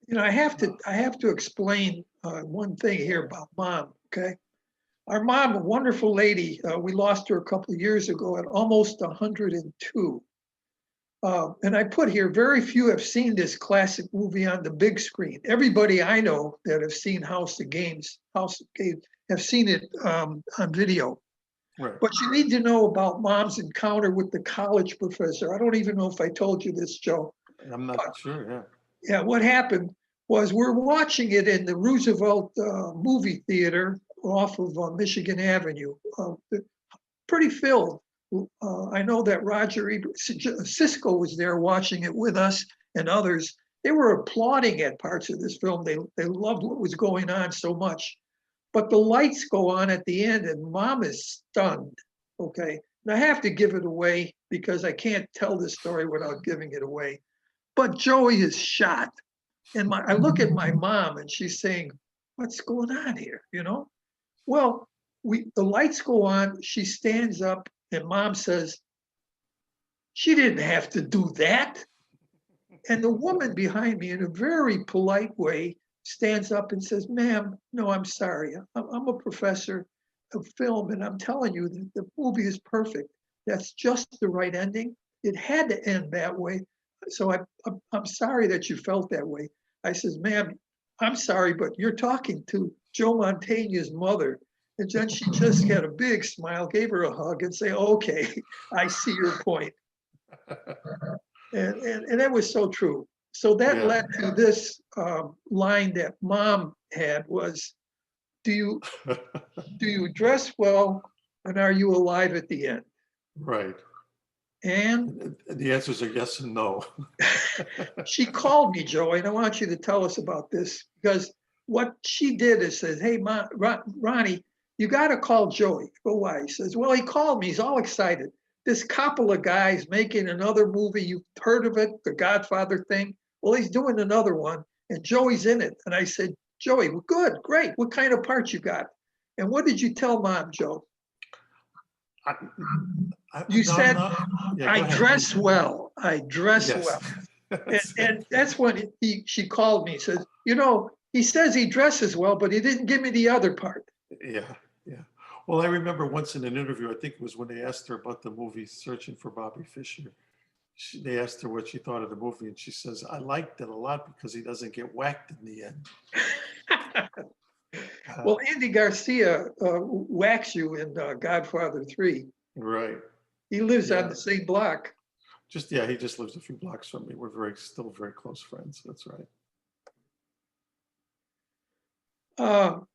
You know, I have to explain one thing here about Mom, okay? Our mom, a wonderful lady, we lost her a couple of years ago at almost 102. And I put here, very few have seen this classic movie on the big screen. Everybody I know that have seen House of Games have seen it on video. Right. But you need to know about Mom's encounter with the college professor. I don't even know if I told you this, Joe. I'm not sure, yeah. Yeah, what happened was we're watching it in the Roosevelt movie theater off of Michigan Avenue, pretty filled. I know that Roger Cisco was there watching it with us and others. They were applauding at parts of this film. They loved what was going on so much. But the lights go on at the end and Mom is stunned, okay? And I have to give it away because I can't tell this story without giving it away. But Joey is shot. And I look at my mom and she's saying, what's going on here, you know? Well, the lights go on, she stands up and Mom says, she didn't have to do that. And the woman behind me in a very polite way stands up and says, ma'am, no, I'm sorry. I'm a professor of film and I'm telling you that the movie is perfect. That's just the right ending. It had to end that way. So I'm sorry that you felt that way. I says, ma'am, I'm sorry, but you're talking to Joe Mantegna's mother. And then she just had a big smile, gave her a hug and say, okay, I see your point. And that was so true. So that led to this line that Mom had was, do you dress well and are you alive at the end? Right. And the answers are yes and no. She called me, Joey, and I want you to tell us about this because what she did is says, hey, Ronnie, you got to call Joey. Go, why? He says, well, he called me. He's all excited. This couple of guys making another movie. You've heard of it, the Godfather thing. Well, he's doing another one, and Joey's in it. And I said, Joey, well, good, great. What kind of part you got? And what did you tell Mom, Joe? You said, I dress well. I dress well. And that's when she called me. Says, you know, he says he dresses well, but he didn't give me the other part. Yeah. Well, I remember once in an interview, I think it was when they asked her about the movie Searching for Bobby Fischer. They asked her what she thought of the movie, and she says, I liked it a lot because he doesn't get whacked in the end. Well, Andy Garcia whacks you in Godfather 3. Right. He lives on the same block. He just lives a few blocks from me. We're still very close friends. That's right.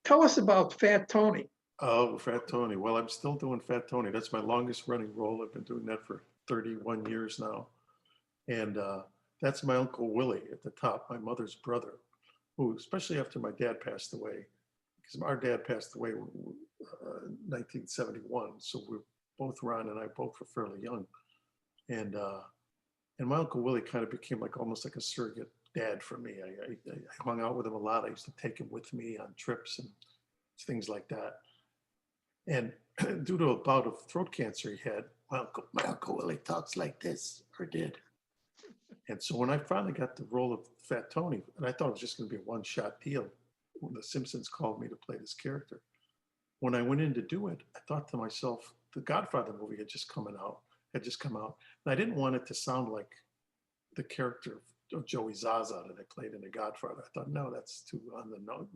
Tell us about Fat Tony. Oh, Fat Tony. Well, I'm still doing Fat Tony. That's my longest running role. I've been doing that for 31 years now. And that's my Uncle Willie at the top, my mother's brother, who, especially after my dad passed away, because our dad passed away in 1971. So both Ron and I both were fairly young. And my Uncle Willie kind of became almost like a surrogate dad for me. I hung out with him a lot. I used to take him with me on trips and things like that. And due to a bout of throat cancer he had, my Uncle Willie talks like this, or did. And so when I finally got the role of Fat Tony, and I thought it was just going to be a one-shot deal, when The Simpsons called me to play this character. When I went in to do it, I thought to myself, the Godfather movie had just come out. And I didn't want it to sound like the character of Joey Zaza that I played in The Godfather. I thought, no, that's too on the nose.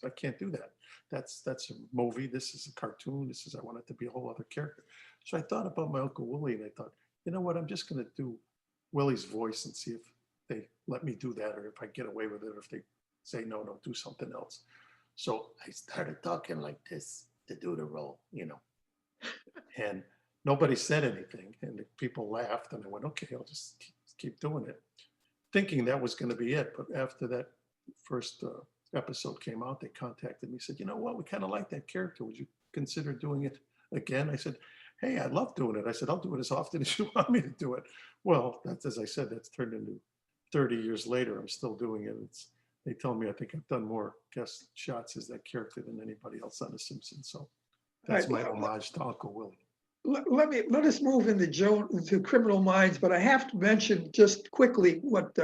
I can't do that. That's a movie. This is a cartoon. I want it to be a whole other character. So I thought about my Uncle Willie and I thought, you know what, I'm just going to do Willie's voice and see if they let me do that or if I get away with it or if they say, no, do something else. So I started talking like this to do the role, and nobody said anything and the people laughed and I went, okay, I'll just keep doing it. thinking that was going to be it. But after that first episode came out, they contacted me, said, you know what, we kind of like that character. Would you consider doing it again? I said, hey, I love doing it. I said, I'll do it as often as you want me to do it. Well, that's, as I said, that's turned into 30 years later. I'm still doing it. They tell me I think I've done more guest shots as that character than anybody else on The Simpsons. So that's my homage to Uncle Willie. Let us move to Criminal Minds, but I have to mention just quickly what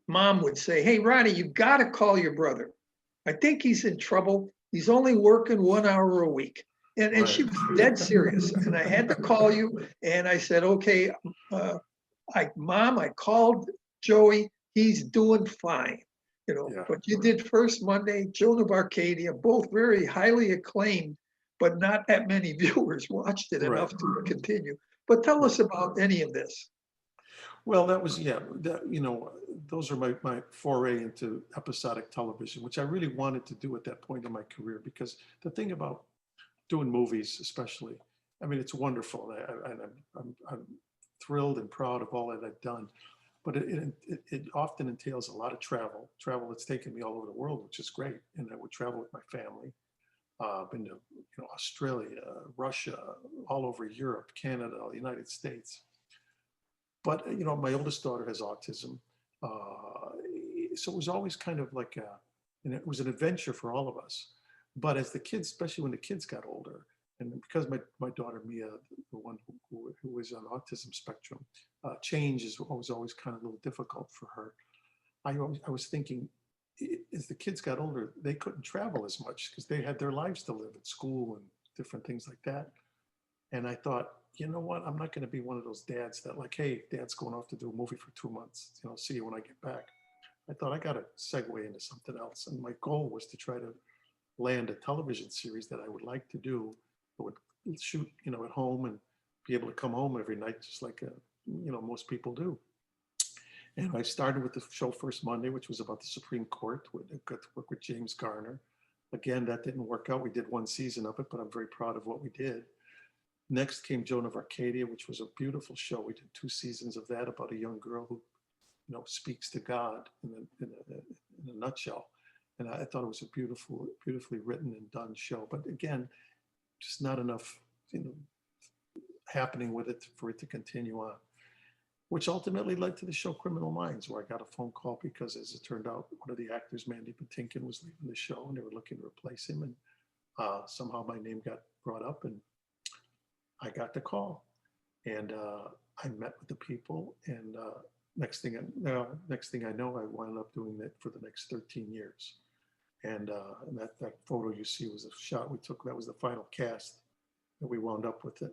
Mom would say. Hey, Ronnie, you got to call your brother. I think he's in trouble. He's only working 1 hour a week. And she was dead serious. And I had to call you. And I said, okay, Mom, I called Joey. He's doing fine. But you did First Monday, Joan of Arcadia, both very highly acclaimed, but not that many viewers watched it enough to continue. But tell us about any of this. Well, that was, those are my foray into episodic television, which I really wanted to do at that point in my career, because the thing about doing movies, especially, I mean, it's wonderful. I'm thrilled and proud of all that I've done, but it often entails a lot of travel that's taken me all over the world, which is great. And I would travel with my family. Been to Australia, Russia, all over Europe, Canada, the United States. But my oldest daughter has autism, so it was always kind of like and it was an adventure for all of us. But as the kids, especially when the kids got older, and because my daughter Mia, the one who is on autism spectrum, change is always kind of a little difficult for her. I was thinking, as the kids got older, they couldn't travel as much because they had their lives to live at school and different things like that. And I thought, you know what, I'm not going to be one of those dads that like, hey, dad's going off to do a movie for 2 months, see you when I get back. I thought I got to segue into something else. And my goal was to try to land a television series that I would like to do, that would shoot, at home and be able to come home every night, just like, most people do. And I started with the show First Monday, which was about the Supreme Court. I got to work with James Garner. Again, that didn't work out. We did one season of it, but I'm very proud of what we did. Next came Joan of Arcadia, which was a beautiful show. We did 2 seasons of that about a young girl who, speaks to God in a nutshell. And I thought it was a beautifully written and done show. But again, just not enough, happening with it for it to continue on, which ultimately led to the show Criminal Minds, where I got a phone call because, as it turned out, one of the actors, Mandy Patinkin, was leaving the show and they were looking to replace him. And somehow my name got brought up and I got the call. And I met with the people, and next thing I know, I wound up doing it for the next 13 years. And that photo you see was a shot we took. That was the final cast that we wound up with the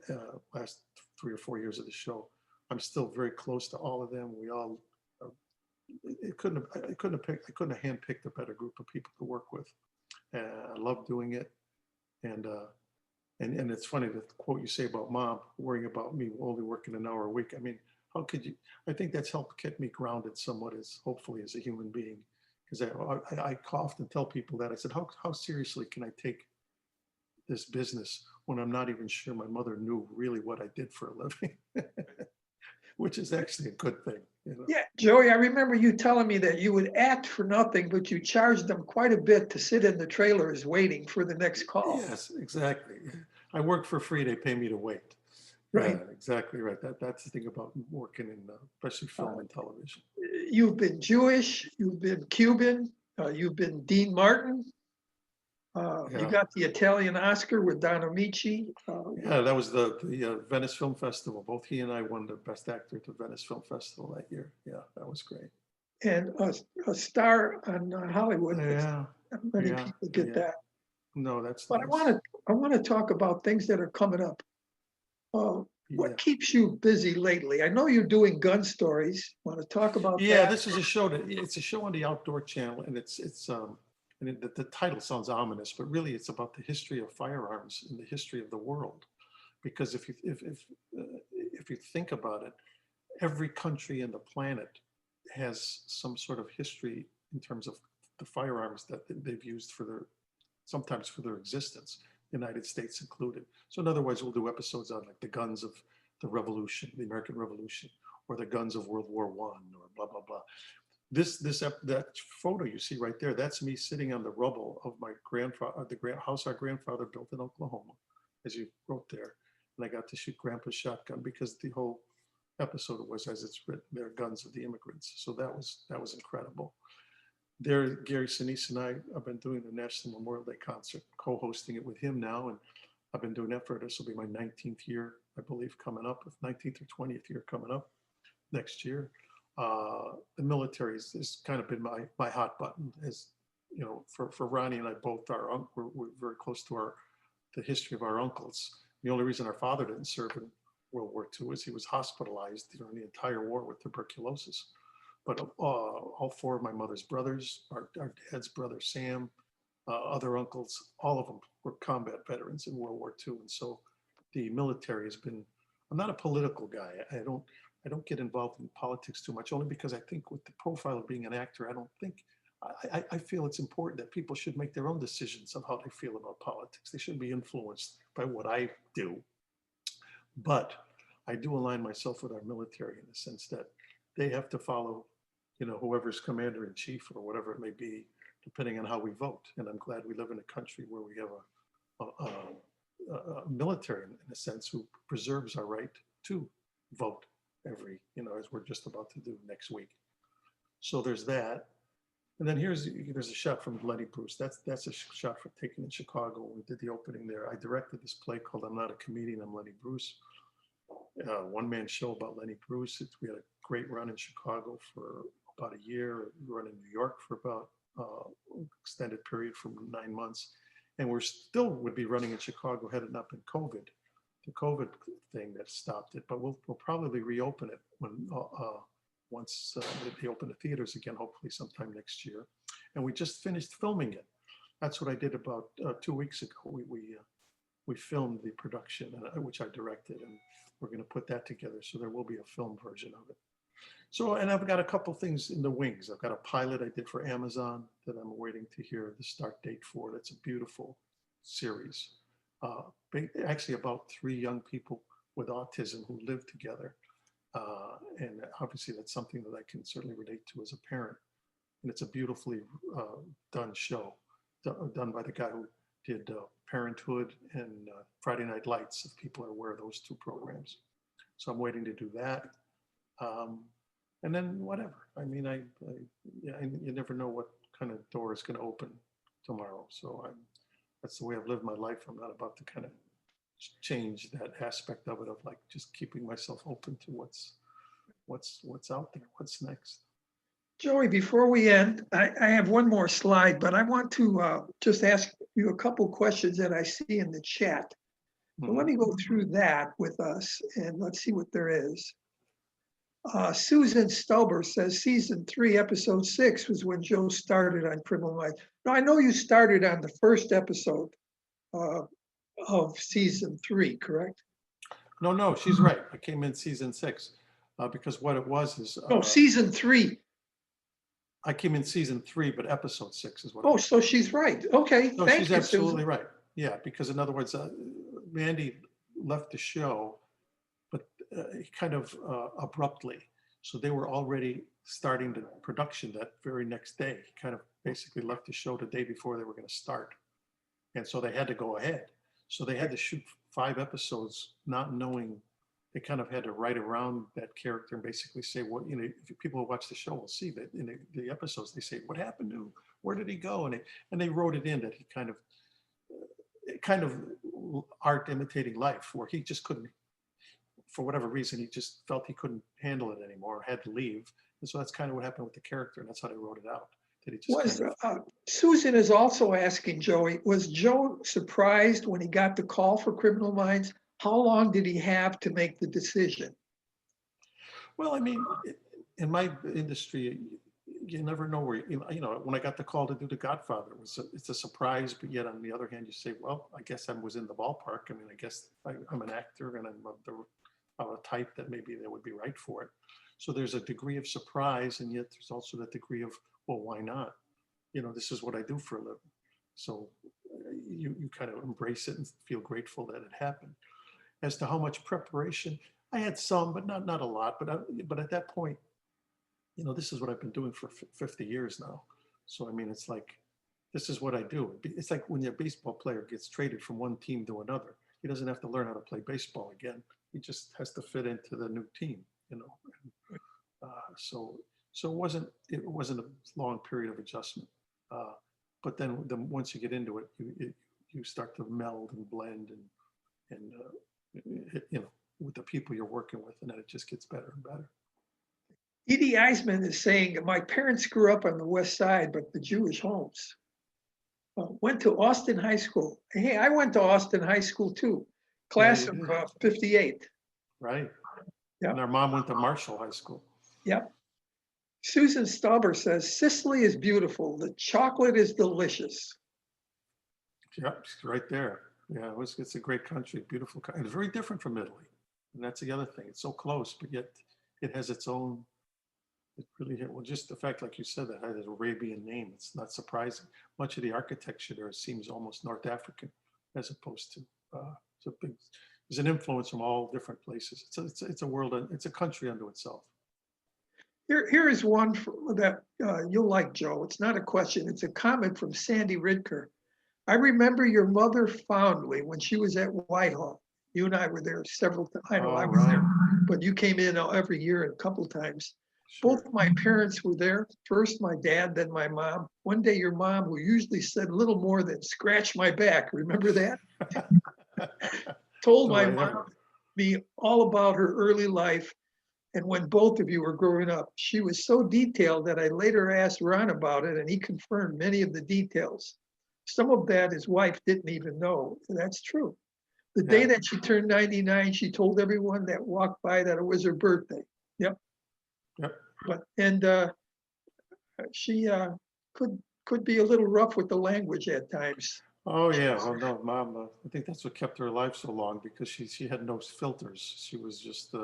last 3 or 4 years of the show. I'm still very close to all of them. We all, I couldn't have handpicked a better group of people to work with. I love doing it. And it's funny, the quote you say about Mom worrying about me only working an hour a week. I mean, how could you? I think that's helped keep me grounded somewhat, hopefully as a human being. Because I often tell people that. I said, how seriously can I take this business when I'm not even sure my mother knew really what I did for a living? Which is actually a good thing. Yeah, Joey, I remember you telling me that you would act for nothing, but you charged them quite a bit to sit in the trailers waiting for the next call. Yes, exactly. I work for free. They pay me to wait. Right. Yeah, exactly right. That's the thing about working in, especially film and television. You've been Jewish, you've been Cuban, you've been Dean Martin. You got the Italian Oscar with Don Amici. Yeah, that was the Venice Film Festival. Both he and I won the Best Actor at the Venice Film Festival that year. Yeah, that was great. And a star on Hollywood. Yeah, not many people get that. No, that's. But nice. I want to talk about things that are coming up. What keeps you busy lately? I know you're doing gun stories. Want to talk about that? Yeah, this is a show it's a show on the Outdoor Channel, and the title sounds ominous, but really it's about the history of firearms and the history of the world. Because if you think about it, every country in the planet has some sort of history in terms of the firearms that they've used sometimes for their existence, United States included. So in other words, we'll do episodes on like the guns of the Revolution, the American Revolution, or the guns of World War I, or blah, blah, blah. that photo you see right there, that's me sitting on the rubble of my grandfather, the house our grandfather built in Oklahoma, as you wrote there. And I got to shoot Grandpa's shotgun because the whole episode was as it's written, they're guns of the immigrants. So that was incredible. There, Gary Sinise and I have been doing the National Memorial Day concert, co-hosting it with him now, and I've been doing that for this will be my 19th year, I believe, coming up, 19th or 20th year coming up next year. The military has kind of been my hot button, as you know, for Ronnie and I both we're very close to the history of our uncles. The only reason our father didn't serve in World War II is he was hospitalized during the entire war with tuberculosis. But all four of my mother's brothers, our dad's brother Sam, other uncles, all of them were combat veterans in World War II, and so the military has been. I'm not a political guy. I don't get involved in politics too much, only because I think with the profile of being an actor, I feel it's important that people should make their own decisions on how they feel about politics. They shouldn't be influenced by what I do. But I do align myself with our military in the sense that they have to follow, you know, whoever's commander in chief or whatever it may be, depending on how we vote. And I'm glad we live in a country where we have a military, in a sense, who preserves our right to vote every, you know, as we're just about to do next week. So there's that. And then there's a shot from Lenny Bruce. That's a shot from taken in Chicago. We did the opening there. I directed this play called I'm Not a Comedian, I'm Lenny Bruce. One-man show about Lenny Bruce. We had a great run in Chicago for about a year. We run in New York for about extended period from 9 months. And we're still would be running in Chicago heading up in COVID, the COVID thing that stopped it. But we'll probably reopen it when once they open the theaters again, hopefully sometime next year. And we just finished filming it. That's what I did about 2 weeks ago. We filmed the production, which I directed, and we're going to put that together. So there will be a film version of it. So, and I've got a couple things in the wings. I've got a pilot I did for Amazon that I'm waiting to hear the start date for. That's a beautiful series. Actually about 3 young people with autism who live together. And obviously that's something that I can certainly relate to as a parent. And it's a beautifully done show, done by the guy who did Parenthood and Friday Night Lights, if people are aware of those 2 programs. So I'm waiting to do that. And then whatever. I mean, you never know what kind of door is going to open tomorrow. So that's the way I've lived my life. I'm not about to kind of change that aspect of it, of like just keeping myself open to what's out there, what's next. Joey, before we end, I have one more slide, but I want to just ask you a couple questions that I see in the chat. So let me go through that with us and let's see what there is. Susan Stauber says season 3, episode 6 was when Joe started on Criminal Minds. Now I know you started on the first episode of season 3, correct? No, she's right. I came in season 6 because what it was is. No, season 3. I came in season 3, but episode 6 is what. Oh, so she's right. Okay, no, thank she's you, absolutely Susan. right. Yeah, because in other words, Mandy left the show, but kind of abruptly. So they were already starting the production that very next day. He kind of basically left the show the day before they were going to start. And so they had to go ahead. So they had to shoot 5 episodes, not knowing. They kind of had to write around that character and basically say, what, you know, if people who watch the show will see that in the episodes, they say, what happened to him? Where did he go? And they wrote it in that he kind of art imitating life, where he just couldn't, for whatever reason, he just felt he couldn't handle it anymore, had to leave. And so that's kind of what happened with the character. And that's how they wrote it out. That he just Susan is also asking Joey, was Joe surprised when he got the call for Criminal Minds? How long did he have to make the decision? Well, I mean, in my industry, you never know where, you know, when I got the call to do The Godfather, it's a surprise, but yet on the other hand, you say, well, I guess I was in the ballpark. I mean, I guess I'm an actor and I'm of a type that maybe they would be right for it. So there's a degree of surprise, and yet there's also that degree of, well, why not? You know, this is what I do for a living. So you kind of embrace it and feel grateful that it happened. As to how much preparation, I had some, but not a lot. But at that point, you know, this is what I've been doing for 50 years now. So, I mean, it's like, this is what I do. It's like when a baseball player gets traded from one team to another, he doesn't have to learn how to play baseball again. He just has to fit into the new team, you know. So it wasn't a long period of adjustment. But then once you get into it, you start to meld and blend and you know, with the people you're working with, and then it just gets better and better. Edie Eisman is saying, my parents grew up on the West Side, but the Jewish homes. Went to Austin High School. Hey, I went to Austin High School too, class of 58. Right. Yeah. And our mom went to Marshall High School. Yep. Susan Stauber says, Sicily is beautiful. The chocolate is delicious. Yep, right there. Yeah, it's a great country, beautiful country. It's very different from Italy. And that's the other thing. It's so close, but yet it has its own, it really, well, just the fact, like you said, that it has an Arabian name, it's not surprising. Much of the architecture there seems almost North African, as opposed to, there's an influence from all different places. It's a world, it's a country unto itself. Here is one that you'll like, Joe. It's not a question, it's a comment from Sandy Ridker. I remember your mother fondly when she was at Whitehall. You and I were there several times. I know I was there, but you came in every year a couple times. Sure. Both my parents were there. First my dad, then my mom. One day your mom, who usually said little more than scratch my back, remember that? Told my mom me all about her early life. And when both of you were growing up, she was so detailed that I later asked Ron about it and he confirmed many of the details. Some of that his wife didn't even know. And that's true. The day that she turned 99, she told everyone that walked by that it was her birthday. Yep. But she could be a little rough with the language at times. Oh yeah, well no, Mom. I think that's what kept her alive so long, because she had no filters. She was just.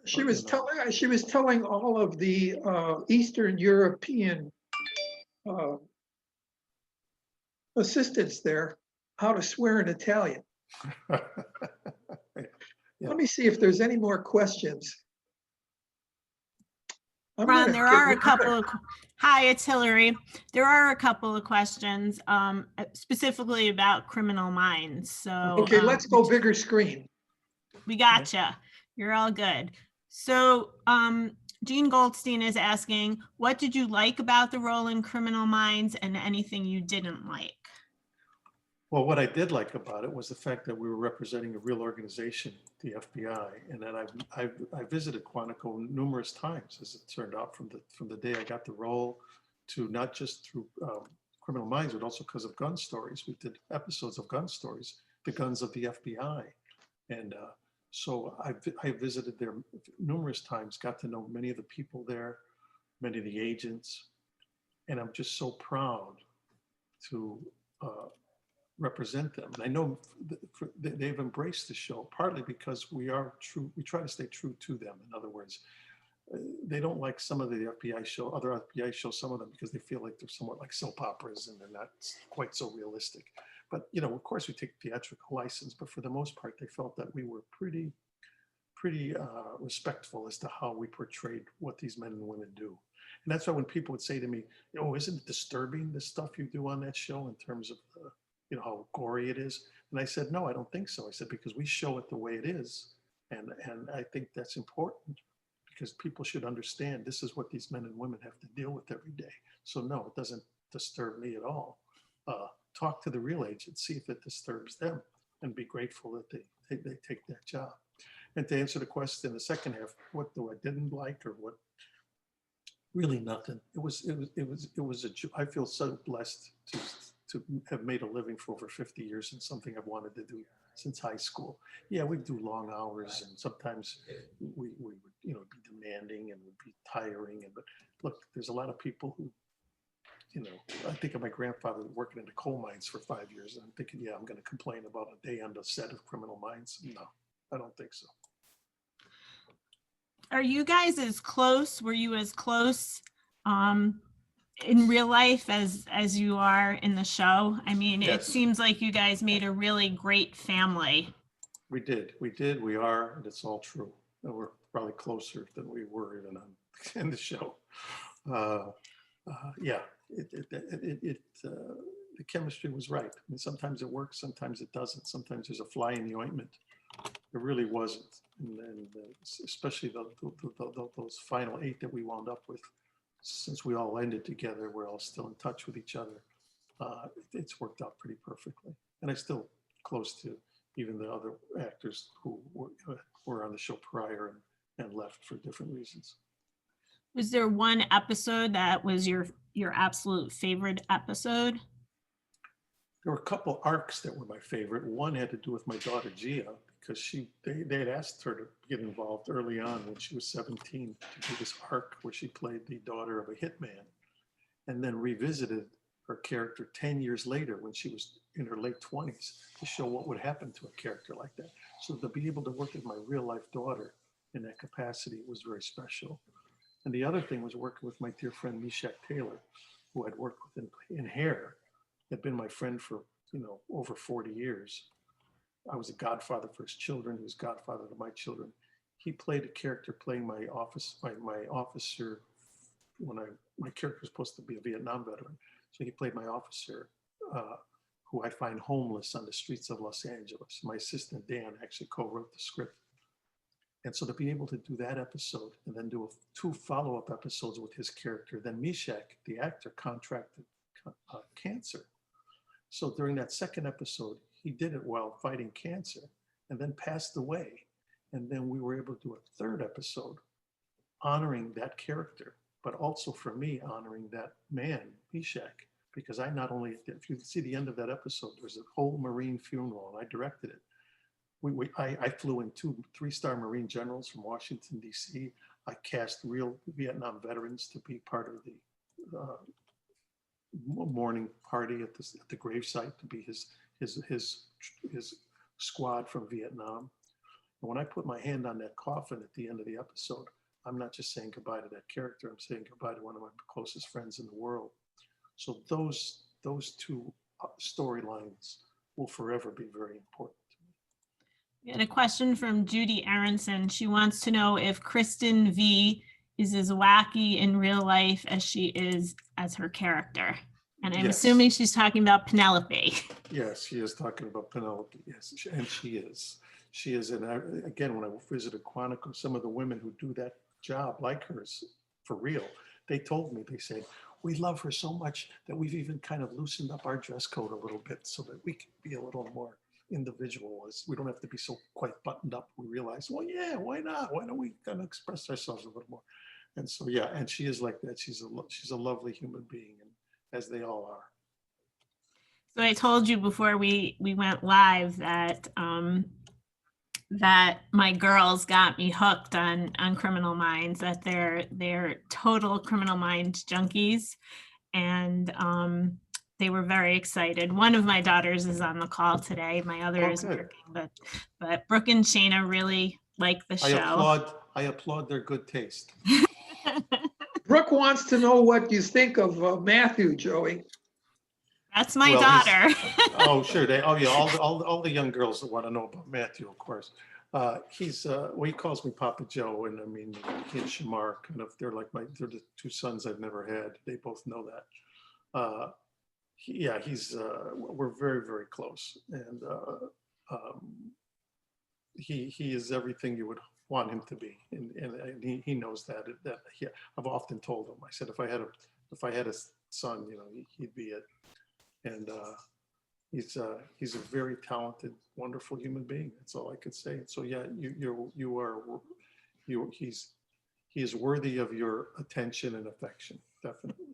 She was telling all of the Eastern European assistants there how to swear in Italian. Let me see if there's any more questions. Ron, there are a couple of, hi, it's Hillary. There are a couple of questions specifically about Criminal Minds. So okay, let's go bigger screen. We gotcha. You're all good. So Jean Goldstein is asking, what did you like about the role in Criminal Minds and anything you didn't like? Well, what I did like about it was the fact that we were representing a real organization, the FBI, and that I visited Quantico numerous times, as it turned out, from the day I got the role to not just through Criminal Minds, but also because of gun stories. We did episodes of gun stories, the guns of the FBI, and so I visited there numerous times, got to know many of the people there, many of the agents, and I'm just so proud to represent them. And I know they've embraced the show, partly because we are true. We try to stay true to them. In other words, they don't like some of the FBI show, other FBI shows, some of them, because they feel like they're somewhat like soap operas and they're not quite so realistic. But, you know, of course we take theatrical license, but for the most part, they felt that we were pretty respectful as to how we portrayed what these men and women do. And that's why when people would say to me, oh, isn't it disturbing, the stuff you do on that show in terms of, you know, how gory it is? And I said, no, I don't think so. I said, because we show it the way it is. And I think that's important, because people should understand this is what these men and women have to deal with every day. So no, it doesn't disturb me at all. Talk to the real agents, see if it disturbs them, and be grateful that they take that job. And to answer the question in the second half, what do I didn't like, or what? Really nothing. I feel so blessed to have made a living for over 50 years in something I've wanted to do since high school. Yeah, we do long hours, and sometimes we would, you know, be demanding and would be tiring. But look, there's a lot of people who, you know, I think of my grandfather working in the coal mines for 5 years, and I'm thinking, yeah, I'm going to complain about a day on the set of Criminal Minds. No, I don't think so. Are you guys as close? Were you as close in real life as you are in the show? I mean, yes. It seems like you guys made a really great family. We did, we are, and it's all true. And we're probably closer than we were even in the show. Yeah, the chemistry was right. I mean, sometimes it works, sometimes it doesn't. Sometimes there's a fly in the ointment. It really wasn't, and especially those final 8 that we wound up with. Since we all ended together, we're all still in touch with each other. It's worked out pretty perfectly, and I'm still close to even the other actors who were on the show prior and left for different reasons. Was there one episode that was your absolute favorite episode? There were a couple arcs that were my favorite. One had to do with my daughter Gia, because they had asked her to get involved early on when she was 17 to do this arc where she played the daughter of a hitman, and then revisited her character 10 years later when she was in her late 20s to show what would happen to a character like that. So to be able to work with my real life daughter in that capacity was very special. And the other thing was working with my dear friend Meshach Taylor, who I'd worked with in Hair, had been my friend for over 40 years. I was a godfather for his children. He was godfather to my children. He played a character playing my officer when my character was supposed to be a Vietnam veteran. So he played my officer, who I find homeless on the streets of Los Angeles. My assistant Dan actually co-wrote the script. And so to be able to do that episode and then do 2 follow-up episodes with his character, then Meshach, the actor, contracted cancer. So during that second episode, he did it while fighting cancer and then passed away. And then we were able to do a 3rd episode honoring that character, but also for me honoring that man, Meshach, because I not only, if you see the end of that episode, there's a whole Marine funeral and I directed it. I flew in 2 3-star Marine generals from Washington, D.C. I cast real Vietnam veterans to be part of the mourning party at the gravesite, to be his squad from Vietnam. And when I put my hand on that coffin at the end of the episode, I'm not just saying goodbye to that character, I'm saying goodbye to one of my closest friends in the world. So those 2 storylines will forever be very important. We had a question from Judy Aronson. She wants to know if Kristen V is as wacky in real life as she is as her character. And I'm assuming she's talking about Penelope. Yes, she is talking about Penelope. Yes, and she is. She is. And again, when I visited Quantico, some of the women who do that job like hers for real, they told me, they said, we love her so much that we've even kind of loosened up our dress code a little bit so that we can be a little more individual. We don't have to be so quite buttoned up. We realize, well, yeah, why not? Why don't we kind of express ourselves a little more? And so, yeah, and she is like that. She's a lovely human being, and as they all are. So I told you before we went live that that my girls got me hooked on Criminal Minds, that they're total Criminal Minds junkies, and they were very excited. One of my daughters is on the call today. My other is working, but Brooke and Shayna really like the show. I applaud their good taste. Brooke wants to know what you think of Matthew, Joey. That's my daughter. Oh, sure. All the young girls that want to know about Matthew, of course. He's he calls me Papa Joe, and I mean, he and Shamar, kind of, they're the 2 sons I've never had. They both know that. We're very, very close, and he is everything you would want him to be, and he knows that. I've often told him, I said, if I had a son, he'd be it. And he's a very talented, wonderful human being. That's all I could say. And so yeah, he is worthy of your attention and affection, definitely.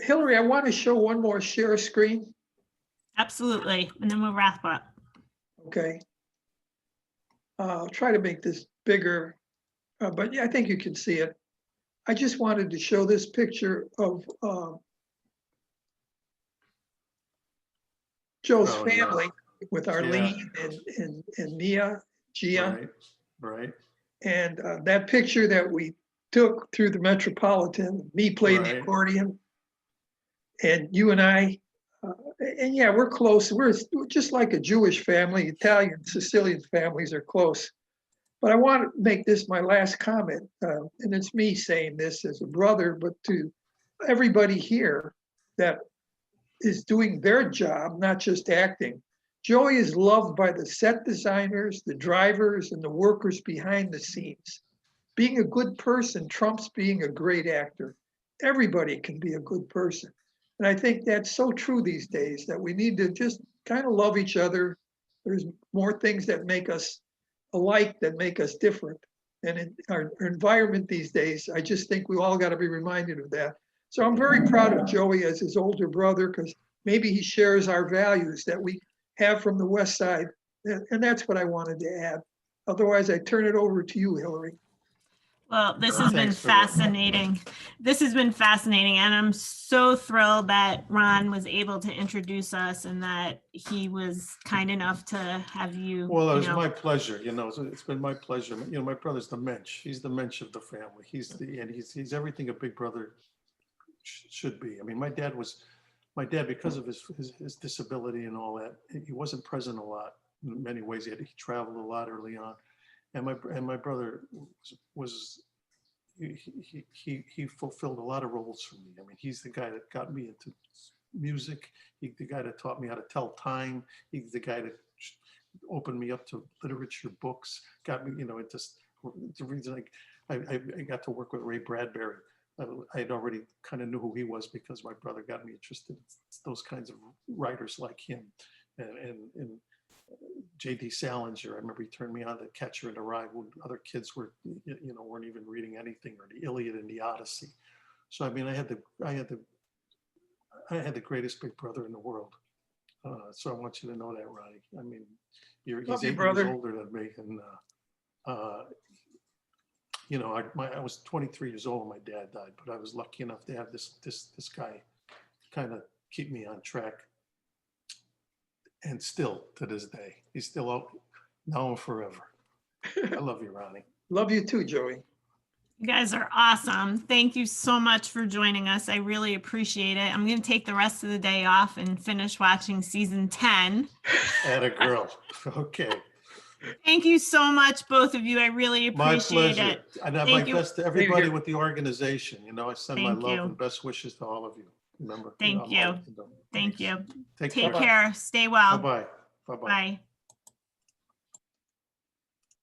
Hillary, I want to show one more share screen. Absolutely, and then we'll wrap up. Okay. I'll try to make this bigger, but yeah, I think you can see it. I just wanted to show this picture of Joe's family with Arlene and Mia, Gia. Right. And that picture that we took through the Metropolitan, me playing the accordion, and you and I, and yeah, we're close. We're just like a Jewish family. Italian, Sicilian families are close. But I want to make this my last comment, and it's me saying this as a brother, but to everybody here that is doing their job, not just acting. Joey is loved by the set designers, the drivers, and the workers behind the scenes. Being a good person trumps being a great actor. Everybody can be a good person. And I think that's so true these days that we need to just kind of love each other. There's more things that make us alike than make us different. And in our environment these days, I just think we all got to be reminded of that. So I'm very proud of Joey as his older brother, because maybe he shares our values that we have from the West Side. And that's what I wanted to add. Otherwise, I turn it over to you, Hillary. Well, this has been Thanks for that. fascinating. This has been fascinating, and I'm so thrilled that Ron was able to introduce us and that he was kind enough to have you. Well, it was you know, my pleasure, it's been my pleasure. My brother's the mensch. He's the mensch of the family. He's everything a big brother should be. I mean, my dad, because of his disability and all that, he wasn't present a lot in many ways. He traveled a lot early on. And my brother he fulfilled a lot of roles for me. I mean, he's the guy that got me into music. He's the guy that taught me how to tell time. He's the guy that opened me up to literature books, got me, into the reason I got to work with Ray Bradbury. I had already kind of knew who he was because my brother got me interested in those kinds of writers like him. And J.D. Salinger, I remember he turned me on to Catcher in the Rye when other kids weren't even reading anything, or the Iliad and the Odyssey. So I mean, I had the greatest big brother in the world. So I want you to know that, Ronnie. I mean, he's 8 years older than me, and I was 23 years old when my dad died, but I was lucky enough to have this guy kind of keep me on track. And still to this day, he's still out now and forever. I love you, Ronnie. Love you too, Joey. You guys are awesome. Thank you so much for joining us. I really appreciate it. I'm going to take the rest of the day off and finish watching season 10. Atta girl. Okay. Thank you so much, both of you. I really My appreciate pleasure. it. And my best to everybody with the organization. I send my Thank love you. and best wishes to all of you. Remember. Thank you. I'm always with them. Thank you. Take Take care. care. Stay well. Bye-bye. Bye-bye. Bye.